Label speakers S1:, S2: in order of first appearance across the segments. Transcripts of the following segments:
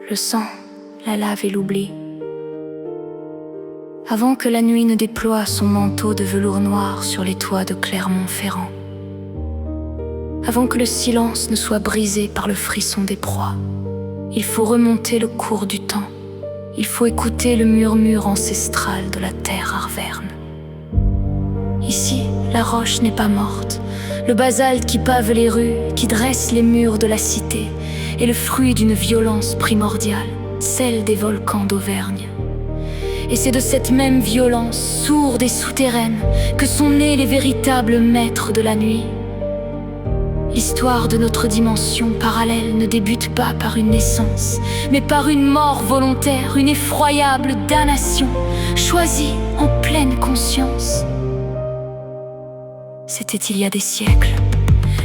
S1: le sang, la lave et l'oubli. Avant que la nuit ne déploie son manteau de velours noir sur les toits de Clermont-Ferrand. Avant que le silence ne soit brisé par le frisson des proies. Il faut remonter le cours du temps. Il faut écouter le murmure ancestral de la terre arverne. Ici, la roche n'est pas morte. Le basalte qui pave les rues, qui dresse les murs de la cité, est le fruit d'une violence primordiale, celle des volcans d'Auvergne. Et c'est de cette même violence, sourde et souterraine, que sont nés les véritables maîtres de la nuit. L'histoire de notre dimension parallèle ne débute pas par une naissance, mais par une mort volontaire, une effroyable damnation, choisie en pleine conscience. C'était il y a des siècles.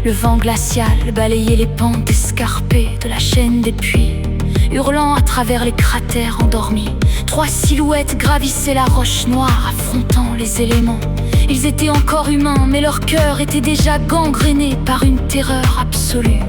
S1: Le vent glacial balayait les pentes escarpées de la chaîne des puits, hurlant à travers les cratères endormis. 3 silhouettes gravissaient la roche noire, affrontant les éléments. Ils étaient encore humains, mais leur cœur était déjà gangréné par une terreur absolue.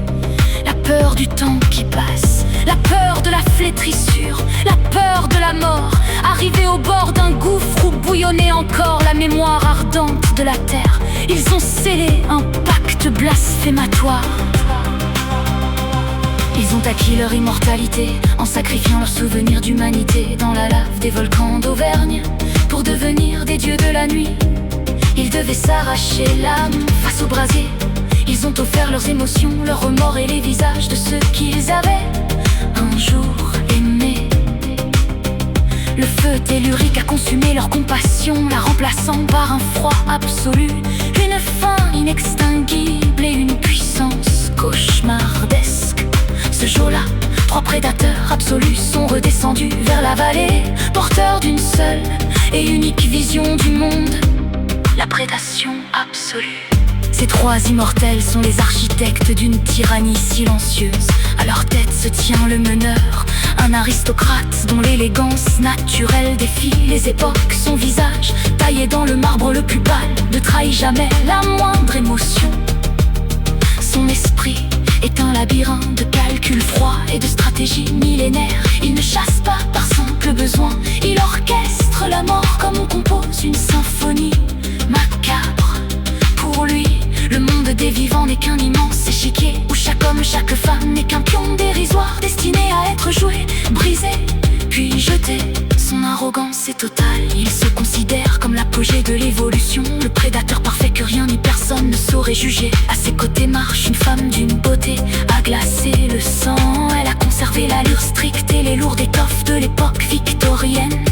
S1: La peur du temps qui passe, la peur de la flétrissure, la peur de la mort, arrivés au bord d'un gouffre où bouillonnait encore la mémoire ardente de la terre. Ils ont scellé un pacte blasphématoire. Ils ont acquis leur immortalité en sacrifiant leur souvenir d'humanité dans la lave des volcans d'Auvergne pour devenir des dieux de la nuit. Ils devaient s'arracher l'âme face au brasier. Ils ont offert leurs émotions, leurs remords et les visages de ceux qu'ils avaient un jour aimés. Le feu tellurique a consumé leur compassion, la remplaçant par un froid absolu, une faim inextinguible et une puissance cauchemardesque. Ce jour-là, 3 prédateurs absolus sont redescendus vers la vallée, porteurs d'une seule et unique vision du monde, la prédation absolue. Ces 3 immortels sont les architectes d'une tyrannie silencieuse. À leur tête se tient le meneur, un aristocrate dont l'élégance naturelle défie les époques. Son visage, taillé dans le marbre le plus pâle, ne trahit jamais la moindre émotion. Son esprit est un labyrinthe de calculs froids et de stratégies millénaires. Il ne chasse pas par simple besoin, il orchestre la mort comme on compose une symphonie macabre. Pour lui, le monde des vivants n'est qu'un immense échiquier où chaque homme, chaque femme n'est qu'un pion dérisoire destiné à être joué, brisé, puis jeté. Son arrogance est totale, il se considère comme l'apogée de l'évolution, le prédateur parfait que rien ni personne ne saurait juger. À ses côtés marche une femme d'une beauté à glacer le sang. Elle a conservé l'allure stricte et les lourdes étoffes de l'époque victorienne.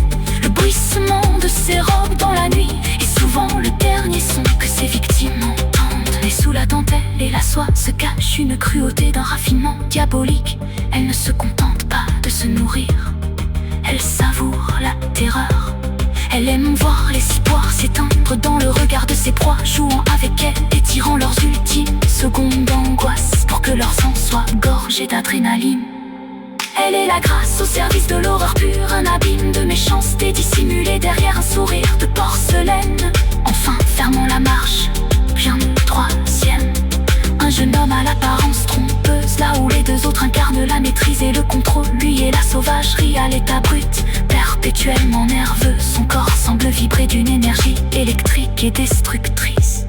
S1: Le bruissement de ses robes dans la nuit est souvent le dernier son que ses victimes entendent. Mais sous la dentelle et la soie se cache une cruauté d'un raffinement diabolique. Elle ne se contente pas de se nourrir, elle savoure la terreur. Elle aime voir l'espoir s'éteindre dans le regard de ses proies, jouant avec elle et tirant leurs ultimes secondes d'angoisse pour que leur sang soit gorgé d'adrénaline. Elle est la grâce au service de l'horreur pure, un abîme de méchanceté dissimulé derrière un sourire de porcelaine. Enfin, fermons la marche, vient le 3e. Un jeune homme à l'apparence trompeuse, là où les 2 autres incarnent la maîtrise et le contrôle. Lui et la sauvagerie à l'état brut, perpétuellement nerveux. Son corps semble vibrer d'une énergie électrique et destructrice.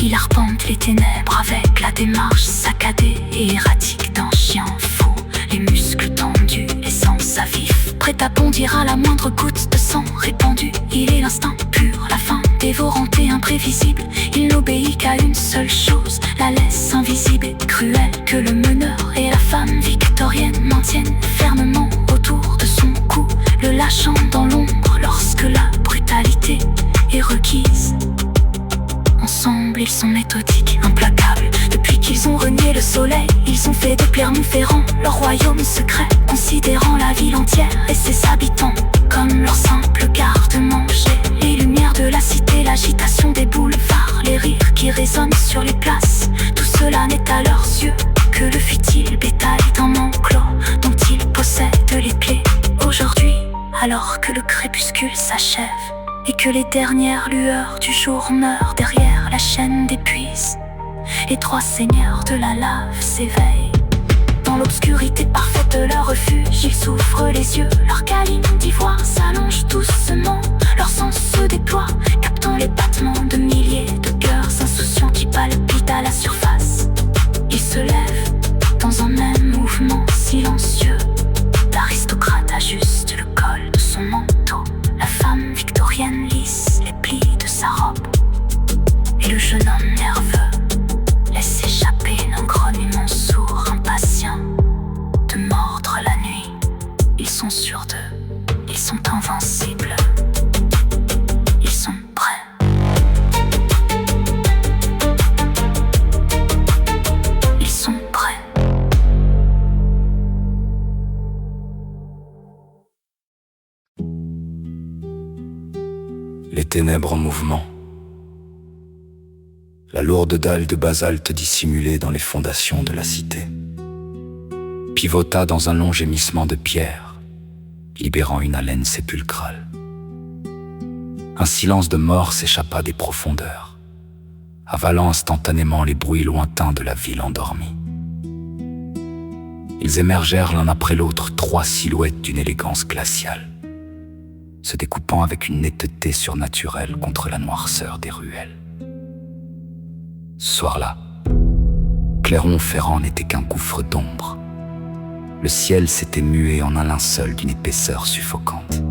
S1: Il arpente les ténèbres avec la démarche saccadée et erratique d'un chien fou. Les muscles tendus, les sens à vif, prêt à bondir à la moindre goutte de sang répandue. Il est l'instinct pur, la faim dévorante et imprévisible. Il n'obéit qu'à une seule chose, la laisse invisible et cruelle que le meneur et la femme victorienne maintiennent fermement autour de son cou, le lâchant dans l'ombre lorsque la brutalité est requise. Ensemble, ils sont méthodiques, implacables. Depuis qu'ils ont renié le soleil, ils ont fait de Clermont-Ferrand leur royaume secret, considérant la ville entière et ses habitants comme leur simple garde-manger. Les lumières de la cité, l'agitation des boulevards, les rires qui résonnent sur les places, tout cela n'est à leurs yeux que le futile bétail d'un enclos dont ils possèdent les clés. Aujourd'hui, alors que le crépuscule s'achève et que les dernières lueurs du jour meurent derrière la chaîne des puits, les 3 seigneurs de la lave s'éveillent. Dans l'obscurité parfaite de leur refuge, ils s'ouvrent les yeux, leurs câlins d'ivoire s'allongent doucement, leur sens se déploie, captant les battements de milliers de cœurs insouciants qui palpitent à la surface. Ils se lèvent dans un même mouvement silencieux. L'aristocrate ajuste le col de son manteau, la femme victorienne lisse les plis de sa robe, et le jeune homme nerveux laisse échapper un grognement sourd, impatient de mordre la nuit. Ils sont sûrs d'eux, ils sont invincibles, ils sont prêts. Ils sont prêts.
S2: Les ténèbres en mouvement. La lourde dalle de basalte dissimulée dans les fondations de la cité pivota dans un long gémissement de pierre, libérant une haleine sépulcrale. Un silence de mort s'échappa des profondeurs, avalant instantanément les bruits lointains de la ville endormie. Ils émergèrent l'un après l'autre, trois silhouettes d'une élégance glaciale, se découpant avec une netteté surnaturelle contre la noirceur des ruelles. Ce soir-là, Clermont-Ferrand n'était qu'un gouffre d'ombre. Le ciel s'était mué en un linceul d'une épaisseur suffocante.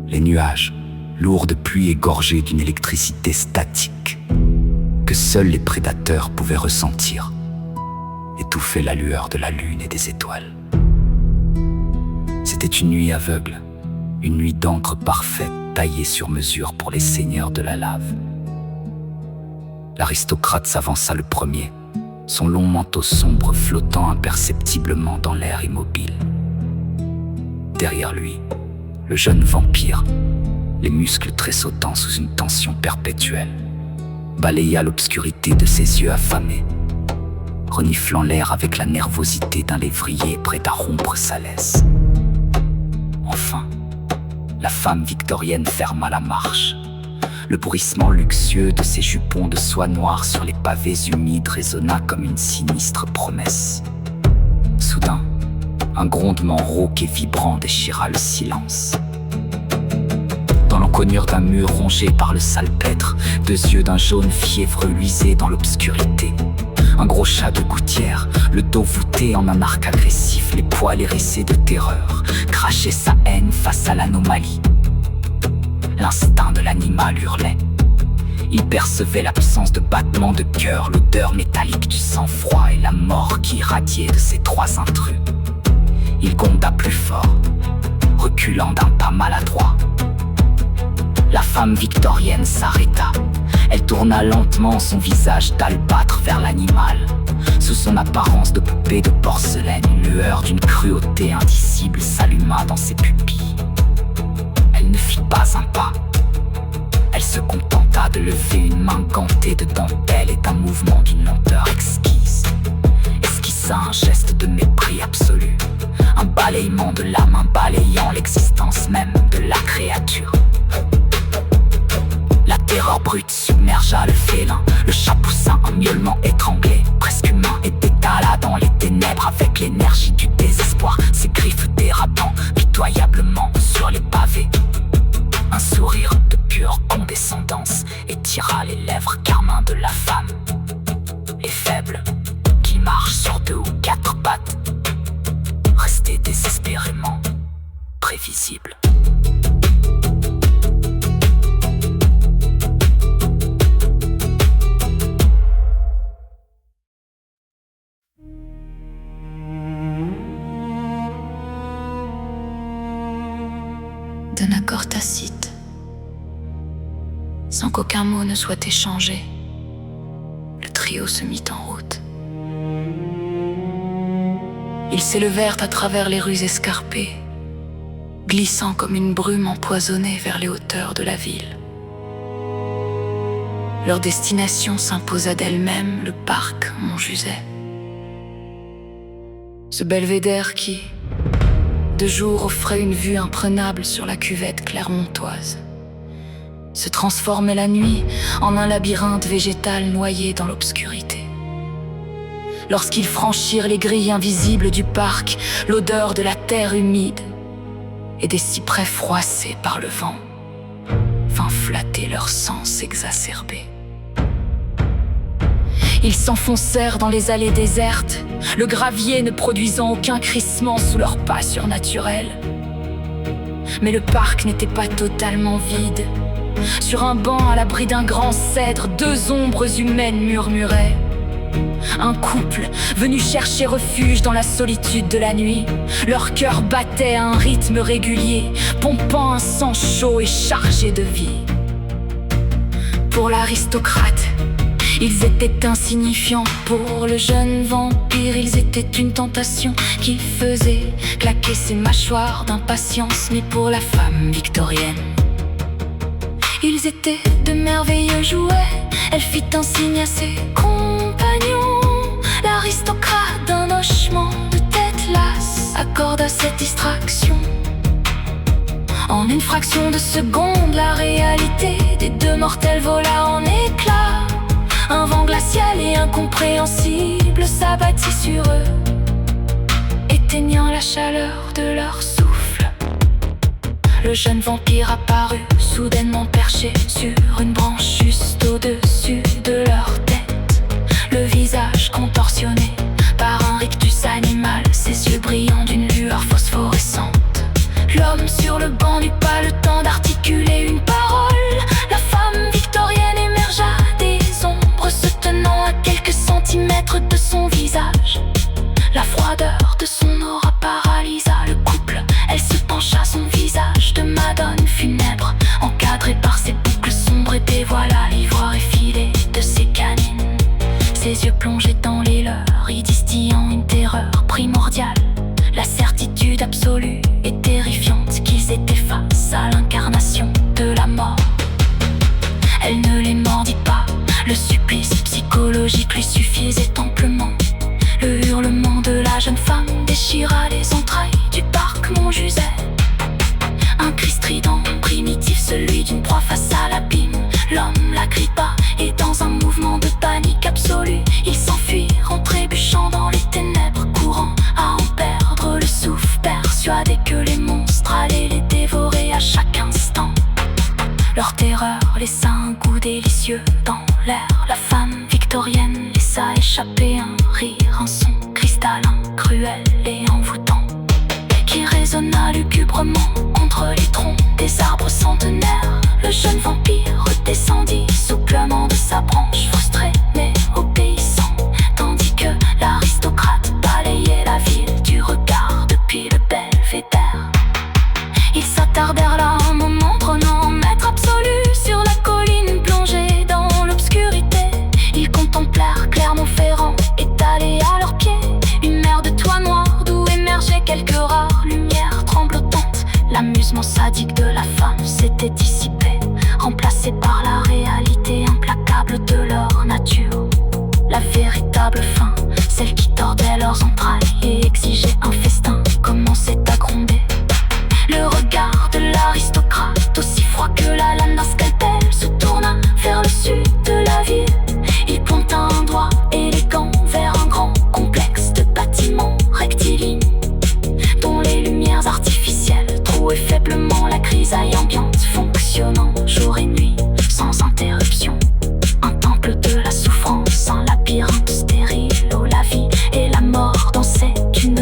S2: Les nuages, lourds de pluie et gorgés d'une électricité statique que seuls les prédateurs pouvaient ressentir, étouffaient la lueur de la lune et des étoiles. C'était une nuit aveugle, une nuit d'encre parfaite taillée sur mesure pour les seigneurs de la lave. L'aristocrate s'avança le premier, son long manteau sombre flottant imperceptiblement dans l'air immobile. Derrière lui, le jeune vampire, les muscles tressautant sous une tension perpétuelle, balaya l'obscurité de ses yeux affamés, reniflant l'air avec la nervosité d'un lévrier prêt à rompre sa laisse. Enfin, la femme victorienne ferma la marche. Le bruissement luxueux de ses jupons de soie noire sur les pavés humides résonna comme une sinistre promesse. Soudain, un grondement rauque et vibrant déchira le silence. Dans l'encoignure d'un mur rongé par le salpêtre, deux yeux d'un jaune fiévreux luisaient dans l'obscurité. Un gros chat de gouttière, le dos voûté en un arc agressif, les poils hérissés de terreur, crachait sa haine face à l'anomalie. L'instinct de l'animal hurlait. Il percevait l'absence de battements de cœur, l'odeur métallique du sang-froid et la mort qui irradiait de ces trois intrus. Il gronda plus fort, reculant d'un pas maladroit. La femme victorienne s'arrêta. Elle tourna lentement son visage d'albâtre vers l'animal. Sous son apparence de poupée de porcelaine, une lueur d'une cruauté indicible s'alluma dans ses pupilles. Elle ne fit pas un pas. Elle se contenta de lever une main gantée de dentelle et d'un mouvement d'une lenteur exquise. Esquissa un geste de mépris absolu, un balayement de la main balayant l'existence même de la créature. La terreur brute submergea le félin. Le chat poussa un miaulement étranglé, presque humain, et détala dans les ténèbres avec l'énergie du désespoir, ses griffes dérapant pitoyablement sur les pavés. Un sourire de pure condescendance étira les lèvres carmin de la femme. Et faible, qui marche sur deux ou quatre pattes, restait désespérément prévisible.
S1: D'un accord tacite, sans qu'aucun mot ne soit échangé, le trio se mit en route. Ils s'élevèrent à travers les rues escarpées, glissant comme une brume empoisonnée vers les hauteurs de la ville. Leur destination s'imposa d'elle-même, le parc Montjuset. Ce belvédère qui, de jour, offrait une vue imprenable sur la cuvette clermontoise, se transformait la nuit en un labyrinthe végétal noyé dans l'obscurité. Lorsqu'ils franchirent les grilles invisibles du parc, l'odeur de la terre humide et des cyprès froissés par le vent vint flatter leurs sens exacerbés. Ils s'enfoncèrent dans les allées désertes, le gravier ne produisant aucun crissement sous leurs pas surnaturels. Mais le parc n'était pas totalement vide. Sur un banc à l'abri d'un grand cèdre, deux ombres humaines murmuraient. Un couple venu chercher refuge dans la solitude de la nuit. Leur cœur battait à un rythme régulier, pompant un sang chaud et chargé de vie. Pour l'aristocrate, ils étaient insignifiants. Pour le jeune vampire, ils étaient une tentation qui faisait claquer ses mâchoires d'impatience. Mais pour la femme victorienne, ils étaient de merveilleux jouets. Elle fit un signe à ses compagnons. L'aristocrate, d'un hochement de tête lasse, accorda cette distraction. En une fraction de seconde, la réalité des deux mortels vola en éclats. Un vent glacial et incompréhensible s'abattit sur eux, éteignant la chaleur de leur souffle. Le jeune vampire apparut, soudainement perché sur une branche juste au-dessus de leur tête. Le visage contorsionné par un rictus animal, ses yeux brillants d'une lueur phosphorescente. L'homme sur le banc n'eut pas le temps d'articuler une parole. La femme victorienne émergea des ombres, se tenant à quelques centimètres de son visage. La froideur de son aura paralysa le couple. Elle se pencha, son visage de madone funèbre, encadré par ses boucles sombres, et dévoila l'ivoire effilé de ses canines. Ses yeux plongés dans les leurs, y distillant une terreur primordiale. La certitude absolue et terrifiante qu'ils étaient face à l'incarnation de la mort. Elle ne les mordit pas, le supplice psychologique lui suffisait amplement. Le hurlement de la jeune femme déchira les entrailles du parc Montjuset. Un cri strident, primitif, celui d'une proie face à l'abîme. L'homme la grippa et dans un mouvement de panique absolue, ils s'enfuirent en trébuchant dans les ténèbres, courant à en perdre le souffle, persuadés que les monstres allaient les dévorer à chaque instant. Leur terreur laissa un goût délicieux dans l'air. La femme victorienne laissa échapper un rire, un son cristallin, cruel et envoûtant, qui résonna lugubrement contre les troncs des arbres centenaires. Le jeune vampire redescendit souplement de sa branche, frustré mais obéissant, tandis que l'aristocrate balayait la ville du regard depuis le belvédère. Ils s'attardèrent là un moment, prenant maître absolu sur la colline plongée dans l'obscurité. Ils contemplèrent Clermont-Ferrand étalé à leurs pieds, une mer de toits noirs d'où émergeaient quelques rares lumières tremblotantes. L'amusement sadique de la femme s'était dissipé, remplacé par la réalité implacable de leur nature. La véritable faim, celle qui tordait leurs entrailles et exigeait un festin, commençait à gronder. Le regard de l'aristocrate, aussi froid que la lame d'un scalpel, se tourna vers le sud de la ville. Il pointa un doigt élégant vers un grand complexe de bâtiments rectilignes, dont les lumières artificielles trouaient faiblement la grisaille ambiante, fonctionnant jour et nuit sans interruption. Un temple de la souffrance, un labyrinthe stérile où la vie et la mort dansaient une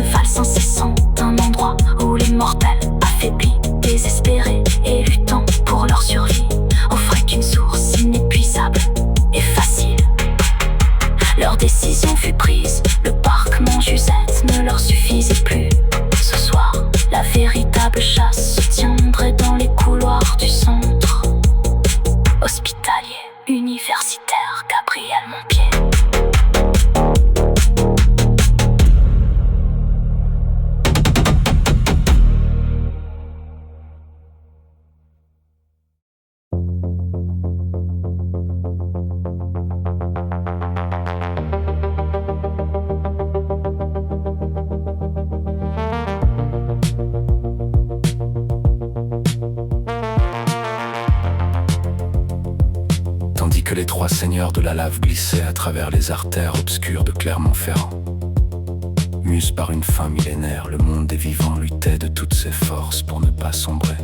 S3: trois seigneurs de la lave glissaient à travers les artères obscures de Clermont-Ferrand. Muse par une faim millénaire, le monde des vivants luttait de toutes ses forces pour ne pas sombrer.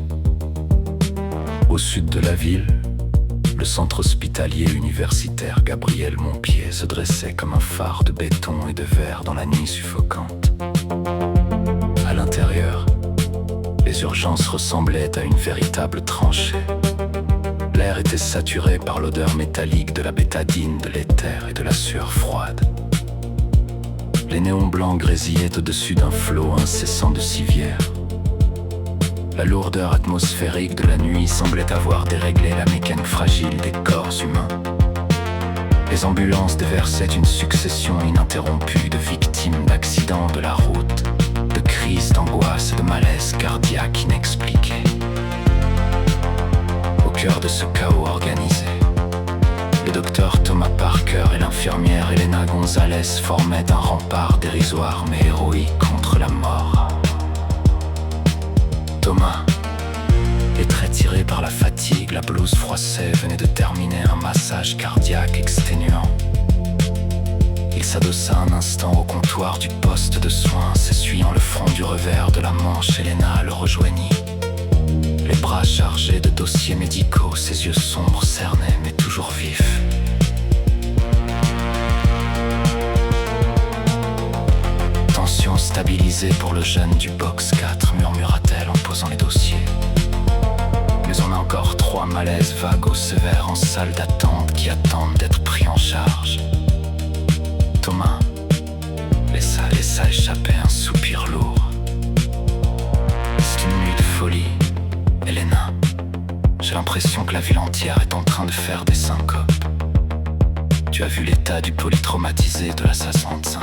S3: Au sud de la ville, le centre hospitalier universitaire Gabriel Montpied se dressait comme un phare de béton et de verre dans la nuit suffocante. À l'intérieur, les urgences ressemblaient à une véritable tranchée. L'air était saturé par l'odeur métallique de la bétadine, de l'éther et de la sueur froide. Les néons blancs grésillaient au-dessus d'un flot incessant de civières. La lourdeur atmosphérique de la nuit semblait avoir déréglé la mécanique fragile des corps humains. Les ambulances déversaient une succession ininterrompue de victimes d'accidents de la route, de crises d'angoisse et de malaise cardiaque inexpliqués. Au cœur de ce chaos organisé, le docteur Thomas Parker et l'infirmière Elena Gonzalez formaient un rempart dérisoire mais héroïque contre la mort. Thomas, les traits tirés par la fatigue, la blouse froissée, venait de terminer un massage cardiaque exténuant. Il s'adossa un instant au comptoir du poste de soins, s'essuyant le front du revers de la manche. Elena le rejoignit, les bras chargés de dossiers médicaux, ses yeux sombres, cernés mais toujours vifs. Tension stabilisée pour le jeune du box 4, murmura-t-elle en posant les dossiers. Mais on a encore 3 malaises vagues ou sévères en salle d'attente qui attendent d'être pris en charge. Thomas laissa échapper un soupir lourd. C'est une nuit de folie, Elena. J'ai l'impression que la ville entière est en train de faire des syncopes. Tu as vu l'état du polytraumatisé de la 65.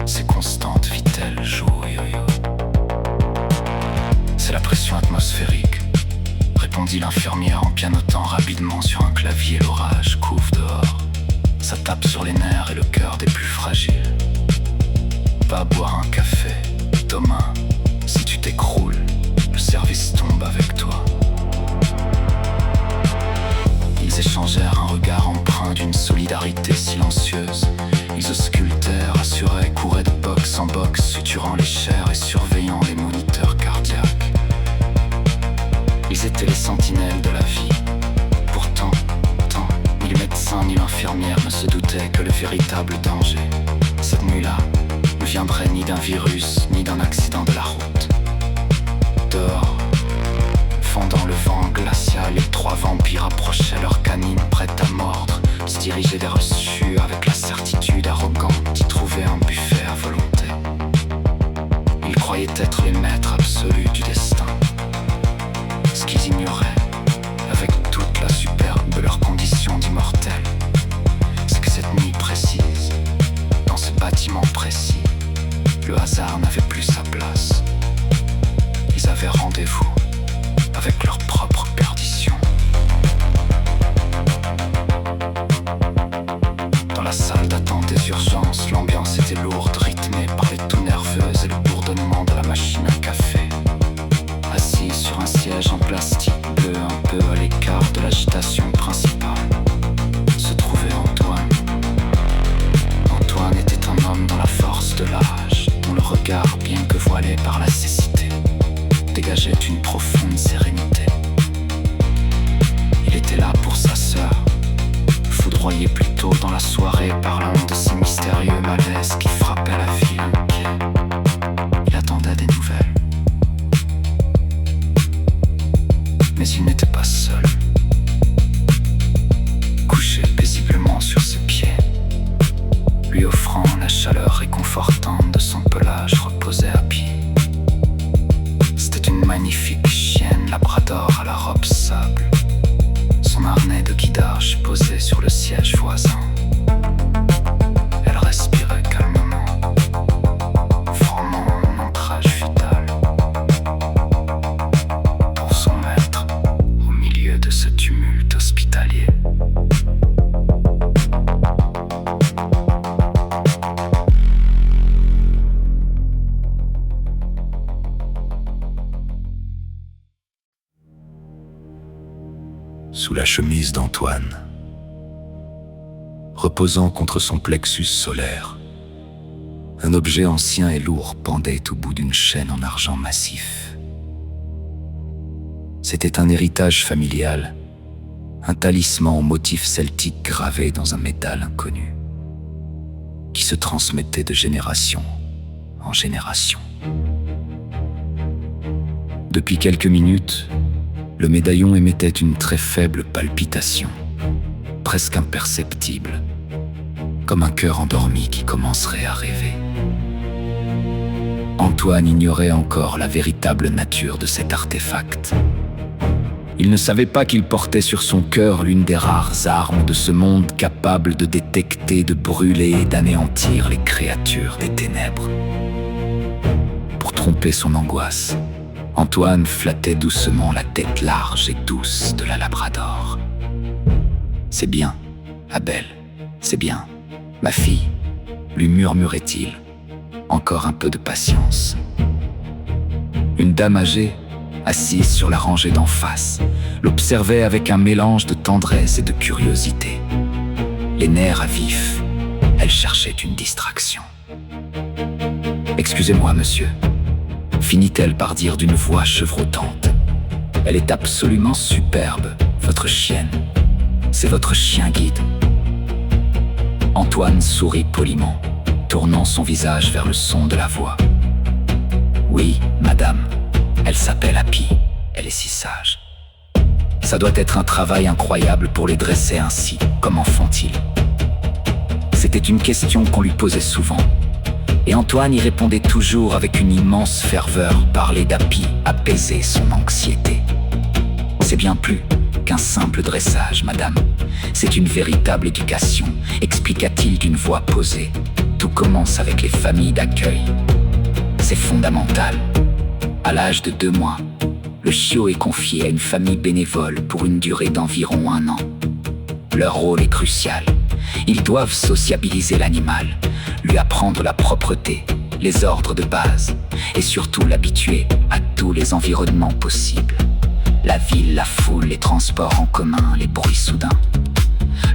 S3: Ses constantes vit-elle jour et yo-yo. C'est la pression atmosphérique, répondit l'infirmière en pianotant rapidement sur un clavier. L'orage couve dehors. Ça tape sur les nerfs et le cœur des plus fragiles. Va boire un café, Thomas. Si tu t'écroules, le service tombe avec toi. Ils échangèrent un regard empreint d'une solidarité silencieuse. Ils auscultèrent, assuraient, couraient de box en box, suturant les chairs et surveillant les moniteurs cardiaques. Ils étaient les sentinelles de la vie. Pourtant, ni le médecin ni l'infirmière ne se doutaient que le véritable danger, cette nuit-là, ne viendrait ni d'un virus, ni d'un accident de la route. Dehors, fendant le vent glacial, les 3 vampires approchaient leurs canines prêtes à mordre, se dirigeaient des reçus avec la certitude arrogante d'y trouver un buffet à volonté. Ils croyaient être les maîtres absolus du destin. Ce qu'ils ignoraient, avec toute la superbe de leur condition d'immortels, c'est que cette nuit précise, dans ce bâtiment précis, le hasard n'avait plus sa place. Ils avaient rendez-vous avec leur propre perdition. Dans la salle d'attente des urgences, l'ambiance était lourde, rythmée par les toux nerveuses et le bourdonnement de la machine à café. Assis sur un siège en plastique bleu, un peu à l'écart de l'agitation principale, se trouvait Antoine. Antoine était un homme dans la force de l'âge, dont le regard, bien que voilé par la cécité, dégageait une profonde sérénité. Il était là pour sa sœur, foudroyé plus tôt dans la soirée par l'un de ces mystérieux malaises qui frappaient la ville inquiet. Il attendait des nouvelles. Mais il n'était pas seul. Couché paisiblement sur ses pieds, lui offrant la chaleur réconfortante de son pelage reposé à pied. C'était une magnifique chienne labrador à la robe sable, son harnais de guidage posé sur le siège voisin. Elle respirait calmement, formant un ancrage vital pour son maître au milieu de ce tumulte hospitalier.
S4: Sous la chemise d'Antoine,
S3: reposant contre son plexus solaire. Un objet ancien et lourd pendait au bout d'une chaîne en argent massif. C'était un héritage familial, un talisman au motif celtique gravé dans un métal inconnu, qui se transmettait de génération en génération. Depuis quelques minutes, le médaillon émettait une très faible palpitation, presque imperceptible, comme un cœur endormi qui commencerait à rêver. Antoine ignorait encore la véritable nature de cet artefact. Il ne savait pas qu'il portait sur son cœur l'une des rares armes de ce monde capable de détecter, de brûler et d'anéantir les créatures des ténèbres. Pour tromper son angoisse, Antoine flattait doucement la tête large et douce de la Labrador. « C'est bien, Abel, c'est bien, ma fille, » lui murmurait-il. « Encore un peu de patience. » Une dame âgée, assise sur la rangée d'en face, l'observait avec un mélange de tendresse et de curiosité. Les nerfs à vif, elle cherchait une distraction. « Excusez-moi, monsieur », finit-elle par dire d'une voix chevrotante. « Elle est absolument superbe, votre chienne. C'est votre chien guide. » Antoine sourit poliment, tournant son visage vers le son de la voix. « Oui, madame, elle s'appelle Happy, elle est si sage. Ça doit être un travail incroyable pour les dresser ainsi, comment font-ils ?» C'était une question qu'on lui posait souvent, et Antoine y répondait toujours avec une immense ferveur. Parler d'Happy apaisait son anxiété. « C'est bien plus qu'un simple dressage, madame. C'est une véritable éducation, expliqua-t-il d'une voix posée. Tout commence avec les familles d'accueil. C'est fondamental. À l'âge de 2 mois, le chiot est confié à une famille bénévole pour une durée d'environ 1 an. Leur rôle est crucial. Ils doivent sociabiliser l'animal, lui apprendre la propreté, les ordres de base, et surtout l'habituer à tous les environnements possibles. La ville, la foule, les transports en commun, les bruits soudains.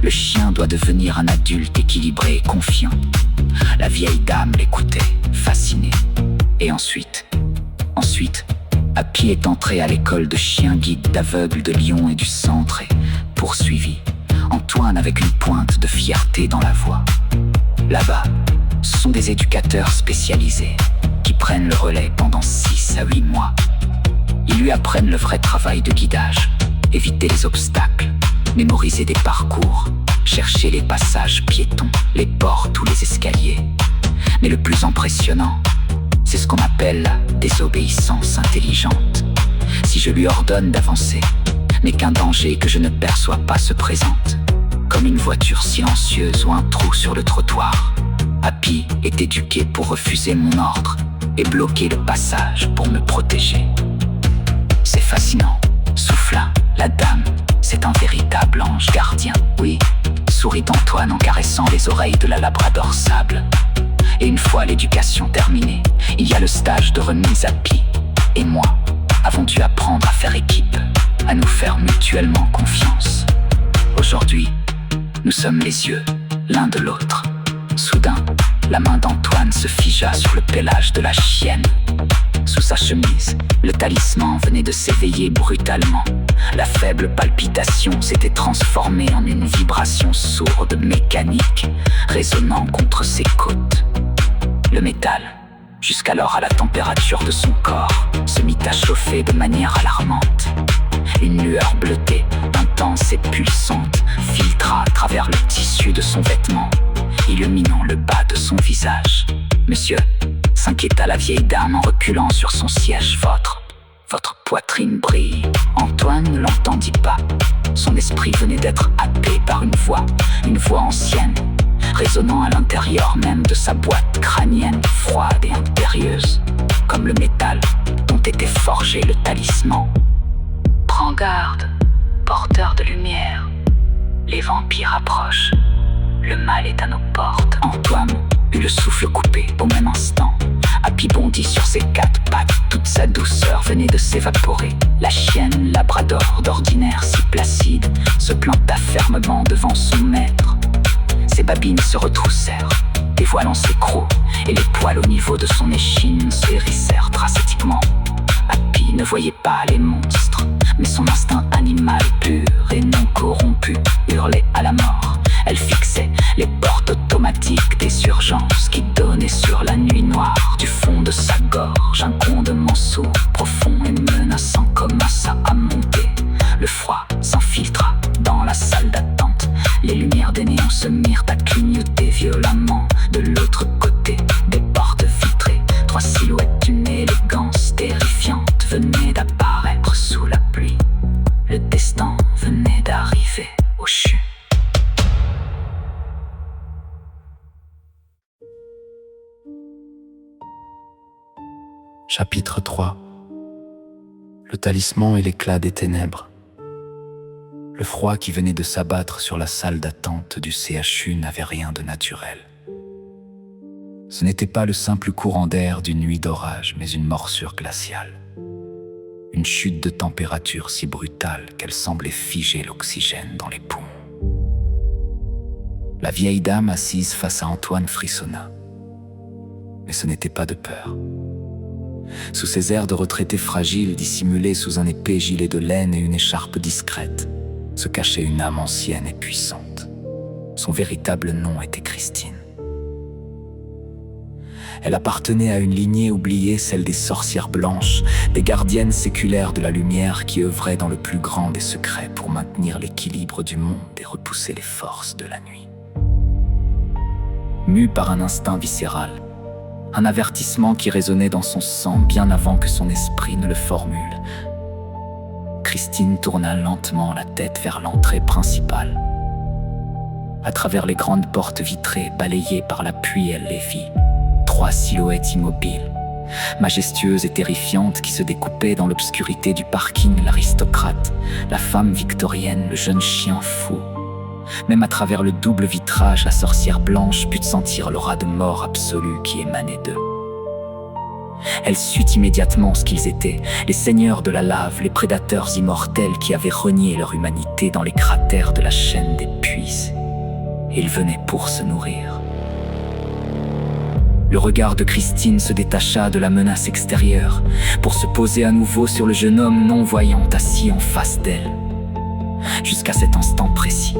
S3: Le chien doit devenir un adulte équilibré et confiant. La vieille dame l'écoutait, fascinée. Et ensuite, Happy est entré à l'école de chiens guides d'aveugles de Lyon et du centre et poursuivi, Antoine avec une pointe de fierté dans la voix. Là-bas, ce sont des éducateurs spécialisés qui prennent le relais pendant 6 à 8 mois. Ils lui apprennent le vrai travail de guidage, éviter les obstacles, mémoriser des parcours, chercher les passages piétons, les portes ou les escaliers. Mais le plus impressionnant, c'est ce qu'on appelle la désobéissance intelligente. Si je lui ordonne d'avancer, mais qu'un danger que je ne perçois pas se présente, comme une voiture silencieuse ou un trou sur le trottoir, Happy est éduqué pour refuser mon ordre et bloquer le passage pour me protéger. C'est fascinant, souffla la dame, c'est un véritable ange gardien. Oui, sourit Antoine en caressant les oreilles de la Labrador sable. Et une fois l'éducation terminée, il y a le stage de remise. Happy et moi avons dû apprendre à faire équipe, à nous faire mutuellement confiance. Aujourd'hui, nous sommes les yeux l'un de l'autre. Soudain, la main d'Antoine se figea sur le pelage de la chienne. Sous sa chemise, le talisman venait de s'éveiller brutalement. La faible palpitation s'était transformée en une vibration sourde mécanique, résonnant contre ses côtes. Le métal, jusqu'alors à la température de son corps, se mit à chauffer de manière alarmante. Une lueur bleutée, intense et pulsante, filtra à travers le tissu de son vêtement, illuminant le bas de son visage. « Monsieur », s'inquiéta la vieille dame en reculant sur son siège, votre poitrine brille. Antoine ne l'entendit pas. Son esprit venait d'être happé par une voix ancienne, résonnant à l'intérieur même de sa boîte crânienne, froide et impérieuse, comme le métal dont était forgé le talisman. « Prends garde, porteur de lumière. Les vampires approchent. Le mal est à nos portes. » Antoine eut le souffle coupé au même instant. Happy bondit sur ses 4 pattes, toute sa douceur venait de s'évaporer. La chienne Labrador, d'ordinaire si placide, se planta fermement devant son maître.
S2: Ses babines se retroussèrent, dévoilant ses crocs, et les poils au niveau de son échine se hérissèrent drastiquement. Happy ne voyait pas les monstres, mais son instinct animal pur et non corrompu hurlait à la mort. Elle fixait les portes automatiques des urgences qui donnaient sur la nuit noire. Du fond de sa gorge, un grondement sourd, profond et menaçant commença à monter. Le froid s'infiltra dans la salle d'attente. Les lumières des néons se mirent à clignoter violemment. De l'autre côté des portes vitrées, 3 silhouettes d'une élégance terrifiante venaient d'apparaître sous la pluie. Le destin venait d'arriver au CHU.
S3: Chapitre 3. Le talisman et l'éclat des ténèbres. Le froid qui venait de s'abattre sur la salle d'attente du CHU n'avait rien de naturel. Ce n'était pas le simple courant d'air d'une nuit d'orage, mais une morsure glaciale. Une chute de température si brutale qu'elle semblait figer l'oxygène dans les poumons. La vieille dame assise face à Antoine frissonna. Mais ce n'était pas de peur. Sous ses airs de retraité fragile, dissimulés sous un épais gilet de laine et une écharpe discrète, se cachait une âme ancienne et puissante. Son véritable nom était Christine. Elle appartenait à une lignée oubliée, celle des sorcières blanches, des gardiennes séculaires de la lumière qui œuvraient dans le plus grand des secrets pour maintenir l'équilibre du monde et repousser les forces de la nuit. Mue par un instinct viscéral, un avertissement qui résonnait dans son sang bien avant que son esprit ne le formule, Christine tourna lentement la tête vers l'entrée principale. À travers les grandes portes vitrées balayées par la pluie, elle les vit. 3 silhouettes immobiles, majestueuses et terrifiantes qui se découpaient dans l'obscurité du parking. L'aristocrate, la femme victorienne, le jeune chien fou. Même à travers le double vitrage, la sorcière blanche put sentir l'aura de mort absolue qui émanait d'eux. Elle sut immédiatement ce qu'ils étaient, les seigneurs de la lave, les prédateurs immortels qui avaient renié leur humanité dans les cratères de la chaîne des puits. Et ils venaient pour se nourrir. Le regard de Christine se détacha de la menace extérieure pour se poser à nouveau sur le jeune homme non-voyant assis en face d'elle. Jusqu'à cet instant précis,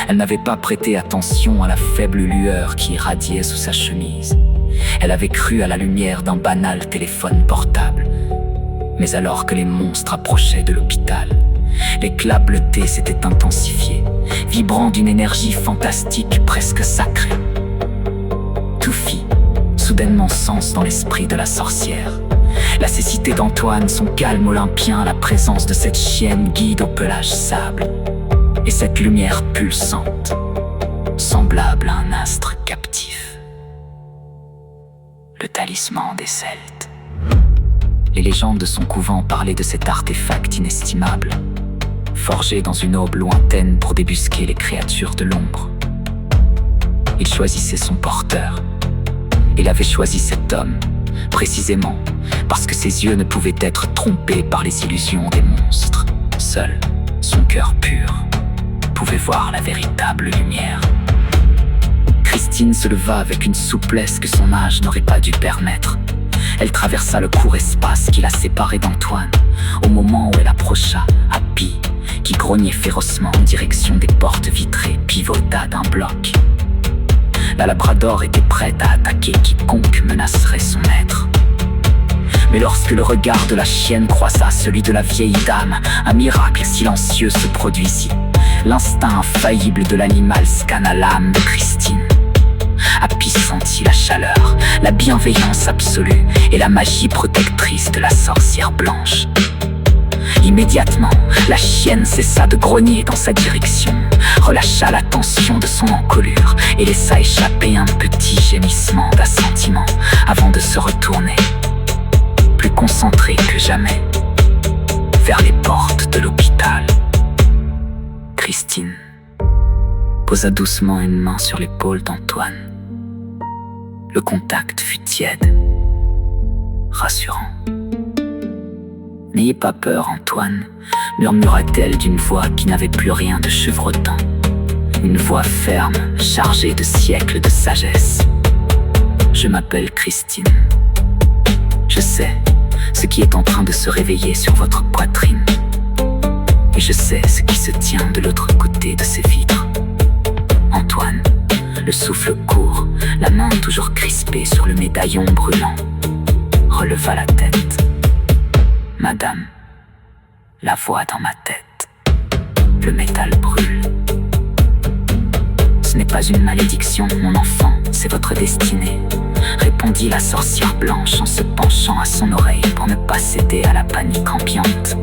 S3: elle n'avait pas prêté attention à la faible lueur qui irradiait sous sa chemise. Elle avait cru à la lumière d'un banal téléphone portable. Mais alors que les monstres approchaient de l'hôpital, l'éclat bleuté s'était intensifié, vibrant d'une énergie fantastique presque sacrée. Tout fit soudainement sens dans l'esprit de la sorcière. La cécité d'Antoine, son calme olympien, la présence de cette chienne guide au pelage sable, et cette lumière pulsante, semblable à un astre captif. Le talisman des Celtes. Les légendes de son couvent parlaient de cet artefact inestimable, forgé dans une aube lointaine pour débusquer les créatures de l'ombre. Il choisissait son porteur. Il avait choisi cet homme, précisément parce que ses yeux ne pouvaient être trompés par les illusions des monstres. Seul son cœur pur pouvait voir la véritable lumière. Christine se leva avec une souplesse que son âge n'aurait pas dû permettre. Elle traversa le court espace qui la séparait d'Antoine, au moment où elle approcha Happy, qui grognait férocement en direction des portes vitrées, pivota d'un bloc. La labrador était prête à attaquer quiconque menacerait son maître. Mais lorsque le regard de la chienne croisa celui de la vieille dame, un miracle silencieux se produisit. L'instinct infaillible de l'animal scanna l'âme de Christine. Happy sentit la chaleur, la bienveillance absolue et la magie protectrice de la sorcière blanche. Immédiatement, la chienne cessa de grogner dans sa direction, relâcha la tension de son encolure et laissa échapper un petit gémissement d'assentiment avant de se retourner, plus concentrée que jamais, vers les portes de l'hôpital. Christine posa doucement une main sur l'épaule d'Antoine. Le contact fut tiède, rassurant. « N'ayez pas peur, Antoine, » murmura-t-elle d'une voix qui n'avait plus rien de chevrotant. «
S2: Une voix ferme, chargée de siècles de sagesse. Je m'appelle Christine. Je sais ce qui est en train de se réveiller sur votre poitrine. Et je sais ce qui se tient de l'autre côté de ces vitres. Antoine, le souffle court, la main toujours crispée sur le médaillon brûlant, releva la tête. Madame, la voix dans ma tête. Le métal brûle. Ce n'est pas une malédiction, mon enfant, c'est votre destinée, répondit la sorcière blanche en se penchant à son oreille pour ne pas céder à la panique ambiante.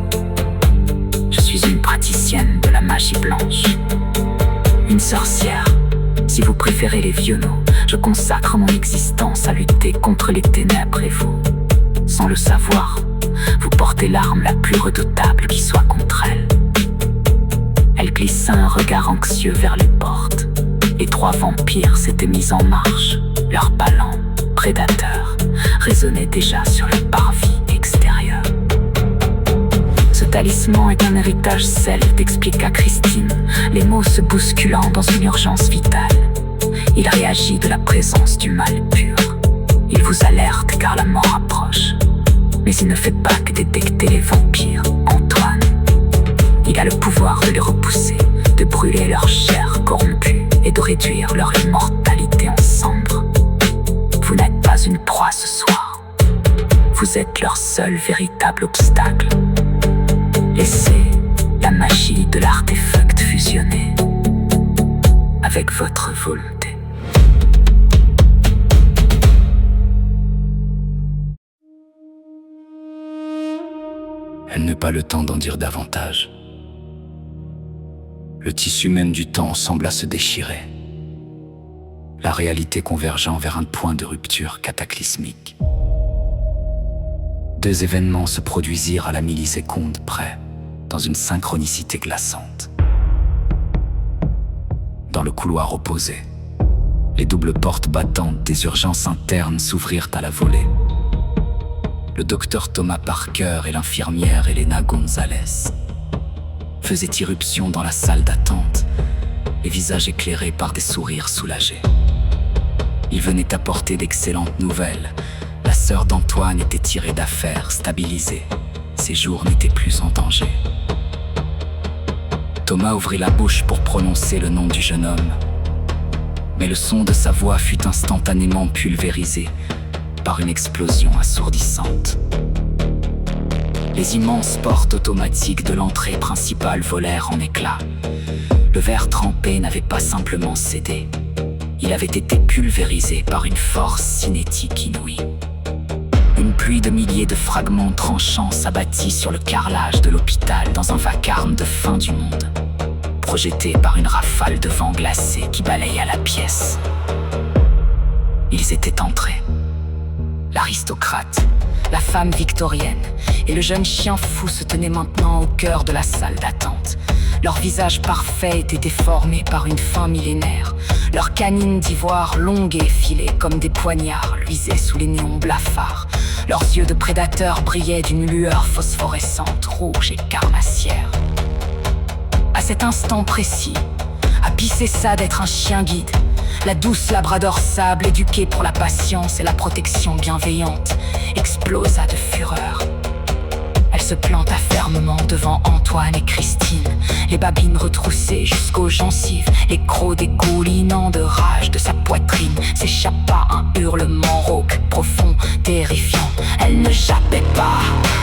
S2: Je suis une praticienne de la magie blanche, une sorcière. Si vous préférez les vieux mots, je consacre mon existence à lutter contre les ténèbres et vous, sans le savoir, vous portez l'arme la plus redoutable qui soit contre elle. Elle glissa un regard anxieux vers les portes. Les 3 vampires s'étaient mis en marche. Leurs ballons, prédateurs, résonnaient déjà sur le parvis extérieur. Ce talisman est un héritage celte, expliqua Christine, les mots se bousculant dans une urgence vitale. Il réagit de la présence du mal pur. Il vous alerte car la mort approche. Mais il ne fait pas que détecter les vampires, Antoine. Il a le pouvoir de les repousser, de brûler leur chair corrompue et de réduire leur immortalité en cendres. Vous n'êtes pas une proie ce soir. Vous êtes leur seul véritable obstacle. Laissez la magie de l'artefact fusionner avec votre volonté.
S3: Elle n'eut pas le temps d'en dire davantage. Le tissu même du temps sembla se déchirer, la réalité convergeant vers un point de rupture cataclysmique. 2 événements se produisirent à la milliseconde près, dans une synchronicité glaçante. Dans le couloir opposé, les doubles portes battantes des urgences internes s'ouvrirent à la volée. Le docteur Thomas Parker et l'infirmière Elena Gonzalez faisaient irruption dans la salle d'attente, les visages éclairés par des sourires soulagés. Ils venaient apporter d'excellentes nouvelles. La sœur d'Antoine était tirée d'affaire, stabilisée. Ses jours n'étaient plus en danger. Thomas ouvrit la bouche pour prononcer le nom du jeune homme. Mais le son de sa voix fut instantanément pulvérisé par une explosion assourdissante. Les immenses portes automatiques de l'entrée principale volèrent en éclats. Le verre trempé n'avait pas simplement cédé. Il avait été pulvérisé par une force cinétique inouïe. Une pluie de milliers de fragments tranchants s'abattit sur le carrelage de l'hôpital dans un vacarme de fin du monde, projeté par une rafale de vent glacé qui balaya la pièce. Ils étaient entrés. L'aristocrate, la femme victorienne et le jeune chien fou se tenaient maintenant au cœur de la salle d'attente. Leurs visages parfaits étaient déformés par une faim millénaire. Leurs canines d'ivoire longues et effilées comme des poignards luisaient sous les néons blafards. Leurs yeux de prédateurs brillaient d'une lueur phosphorescente, rouge et carnassière. À cet instant précis, Happy cessa d'être un chien guide. La douce labrador sable, éduquée pour la patience et la protection bienveillante, explosa de fureur. Elle se planta fermement devant Antoine et Christine, les babines retroussées jusqu'aux gencives, les crocs dégoulinant de rage de sa poitrine. S'échappa un hurlement rauque, profond, terrifiant. Elle ne jappait pas,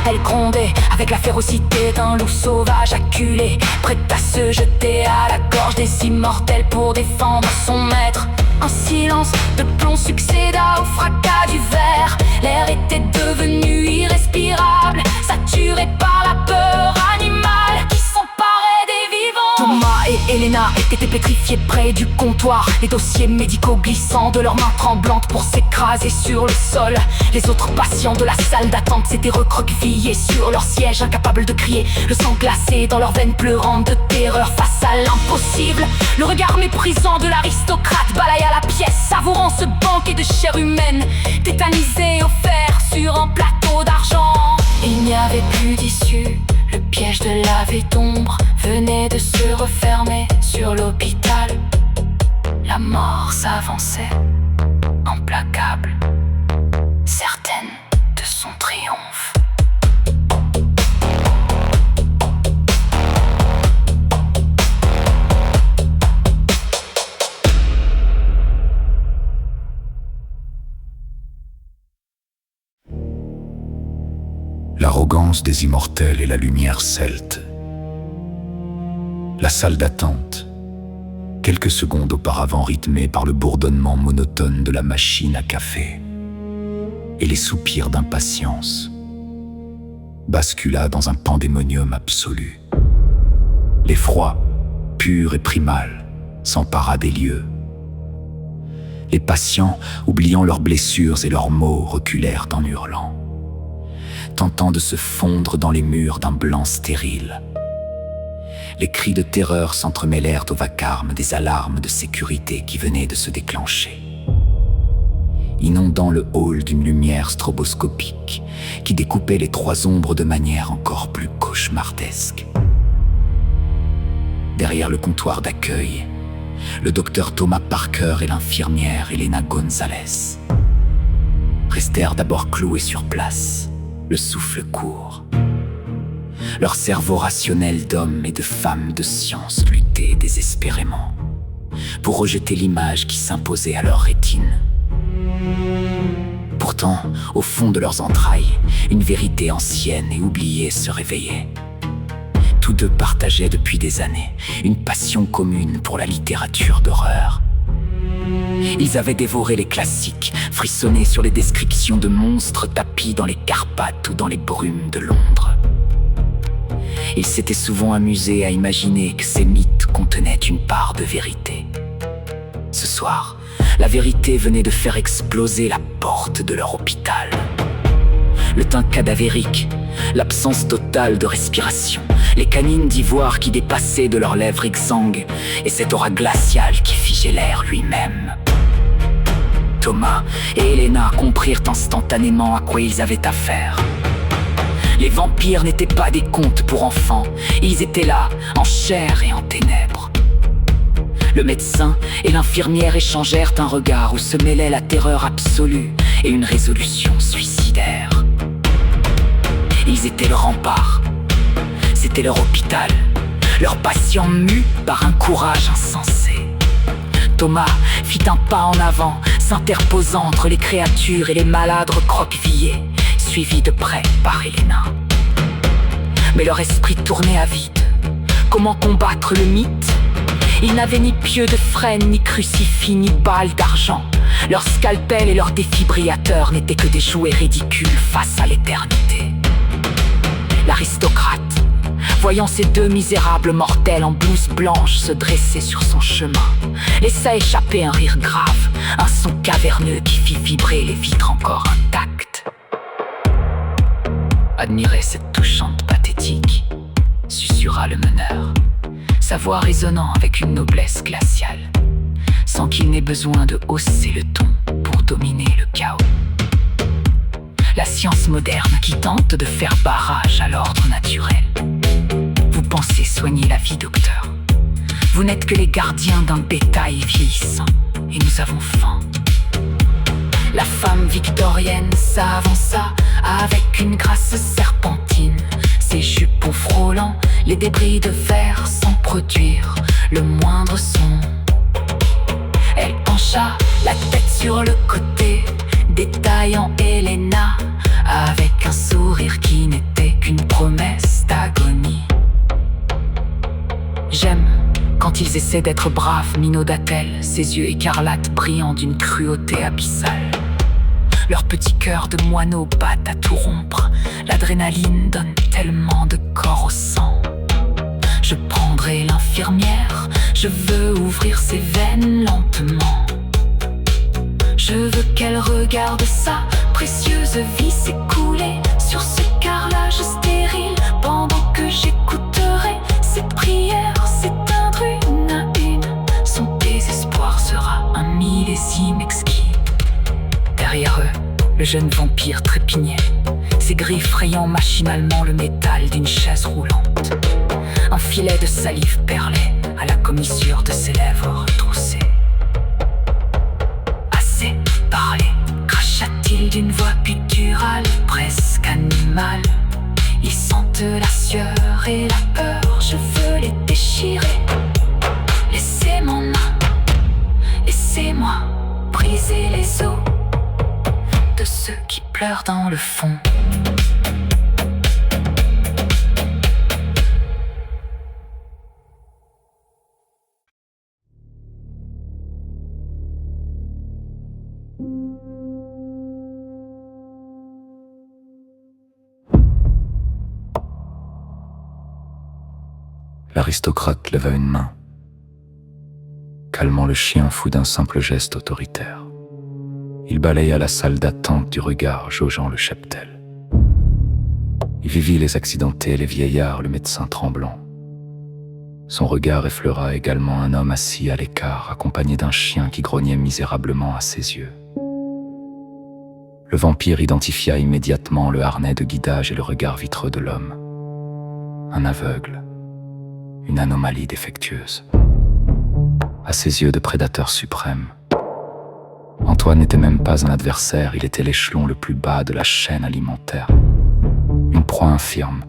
S3: elle grondait avec la férocité d'un loup sauvage acculé, prête à se jeter à la gorge des immortels pour défendre son maître. Un silence de plomb succéda au fracas du verre. L'air était devenu irrespirable, saturé par la peur animale qui s'emparait des vivants. Thomas et Elena étaient pétrifiés près du comptoir, les dossiers médicaux glissant de leurs mains tremblantes pour s'écraser sur le sol. Les autres patients de la salle d'attente s'étaient recroquevillés sur leur siège, incapables de crier, le sang glacé dans leurs veines pleurantes de terreur face à l'impossible. Le regard méprisant de l'aristocrate balaya la pièce, savourant ce banquet de chair humaine, tétanisé offert sur un plateau d'argent. Il n'y avait plus d'issue, le piège de la vie d'ombre venait de se refermer sur l'hôpital.
S1: la mort s'avançait, implacable, certaine de son triomphe.
S4: L'arrogance des immortels et la lumière celte. La salle d'attente, quelques secondes auparavant rythmée par le bourdonnement monotone de la machine à café et les soupirs d'impatience, bascula dans un pandémonium absolu. L'effroi, pur et primal, s'empara des lieux. Les patients, oubliant leurs blessures et leurs maux, reculèrent en hurlant, tentant de se fondre dans les murs d'un blanc stérile. Les cris de terreur s'entremêlèrent au vacarme des alarmes de sécurité qui venaient de se déclencher, inondant le hall d'une lumière stroboscopique qui découpait les trois ombres de manière encore plus cauchemardesque. Derrière le comptoir d'accueil, le docteur Thomas Parker et l'infirmière Elena Gonzalez restèrent d'abord cloués sur place, le souffle court. Leur cerveau rationnel d'hommes et de femmes de science luttaient désespérément pour rejeter l'image qui s'imposait à leur rétine. Pourtant, au fond de leurs entrailles, une vérité ancienne et oubliée se réveillait. Tous deux partageaient depuis des années une passion commune pour la littérature d'horreur. Ils avaient dévoré les classiques, frissonné sur les descriptions de monstres tapis dans les Carpates ou dans les brumes de Londres. Ils s'étaient souvent amusés à imaginer que ces mythes contenaient une part de vérité. Ce soir, la vérité venait de faire exploser la porte de leur hôpital. Le teint cadavérique, l'absence totale de respiration, les canines d'ivoire qui dépassaient de leurs lèvres exsangues et cette aura glaciale qui figeait l'air lui-même. Thomas et Elena comprirent instantanément à quoi ils avaient affaire. Les vampires n'étaient pas des contes pour enfants, ils étaient là, en chair et en ténèbres. Le médecin et l'infirmière échangèrent un regard où se mêlait la terreur absolue et une résolution suicidaire. Ils étaient le rempart, c'était leur hôpital, leurs patients mus par un courage insensé. Thomas fit un pas en avant, s'interposant entre les créatures et les malades recroquevillés, suivi de près par Elena. Mais leur esprit tournait à vide. Comment combattre le mythe? Ils n'avaient ni pieux de frêne, ni crucifix, ni balles d'argent. Leurs scalpels et leurs défibrillateurs n'étaient que des jouets ridicules face à l'éternité. L'aristocrate, voyant ces deux misérables mortels en blouse blanche se dresser sur son chemin, laissa échapper un rire grave, un son caverneux qui fit vibrer les vitres encore intactes. Admirez cette touchante pathétique, susurra le meneur, sa voix résonnant avec une noblesse glaciale, sans qu'il n'ait besoin de hausser le ton pour dominer le chaos. La science moderne qui tente de faire barrage à l'ordre naturel. Vous pensez soigner la vie, docteur? Vous n'êtes que les gardiens d'un bétail vieillissant, et nous avons faim. La femme victorienne s'avança avec une grâce serpentine, ses jupons frôlant les débris de verre sans produire le moindre son. Elle pencha la tête sur le côté, détaillant Elena avec un sourire qui n'était qu'une promesse d'agonie. J'aime quand ils essaient d'être braves, minauda-t-elle, ses yeux écarlates brillant d'une cruauté abyssale. Leurs petits cœurs de moineaux battent à tout rompre, l'adrénaline donne tellement de corps au sang. Je prendrai l'infirmière, je veux ouvrir ses veines lentement. Je veux qu'elle regarde sa précieuse vie s'écouler sur ce carrelage stérile, pendant que j'écouterai ses prières s'éteindre une à une. Son désespoir sera un millésime exquis. Derrière eux, le jeune vampire trépignait, ses griffes rayant machinalement le métal d'une chaise roulante. Un filet de salive perlait à la commissure de ses lèvres retroussées.
S1: il d'une voix gutturale, presque animale. Ils sentent la sueur et la peur, je veux les déchirer. Laissez mon main, laissez-moi briser les os de ceux qui pleurent dans le fond.
S3: L'aristocrate leva une main, calmant le chien fou d'un simple geste autoritaire. Il balaya la salle d'attente du regard, jaugeant le cheptel. Il vit les accidentés, les vieillards, le médecin tremblant. Son regard effleura également un homme assis à l'écart, accompagné d'un chien qui grognait misérablement à ses yeux. Le vampire identifia immédiatement le harnais de guidage et le regard vitreux de l'homme. Un aveugle. Une anomalie défectueuse. À ses yeux de prédateur suprême, Antoine n'était même pas un adversaire, il était l'échelon le plus bas de la chaîne alimentaire. Une proie infirme,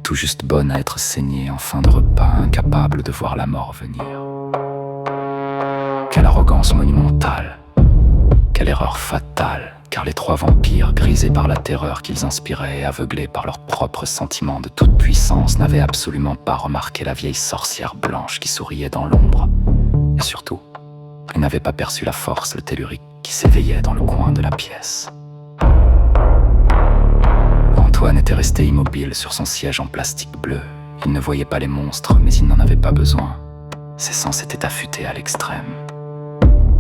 S3: tout juste bonne à être saignée en fin de repas, incapable de voir la mort venir. Quelle arrogance monumentale, quelle erreur fatale, car les trois vampires, grisés par la terreur qu'ils inspiraient et aveuglés par leur propre sentiment de toute puissance, n'avaient absolument pas remarqué la vieille sorcière blanche qui souriait dans l'ombre. Et surtout, ils n'avaient pas perçu la force, le tellurique qui s'éveillait dans le coin de la pièce. Antoine était resté immobile sur son siège en plastique bleu. Il ne voyait pas les monstres, mais il n'en avait pas besoin. Ses sens étaient affûtés à l'extrême.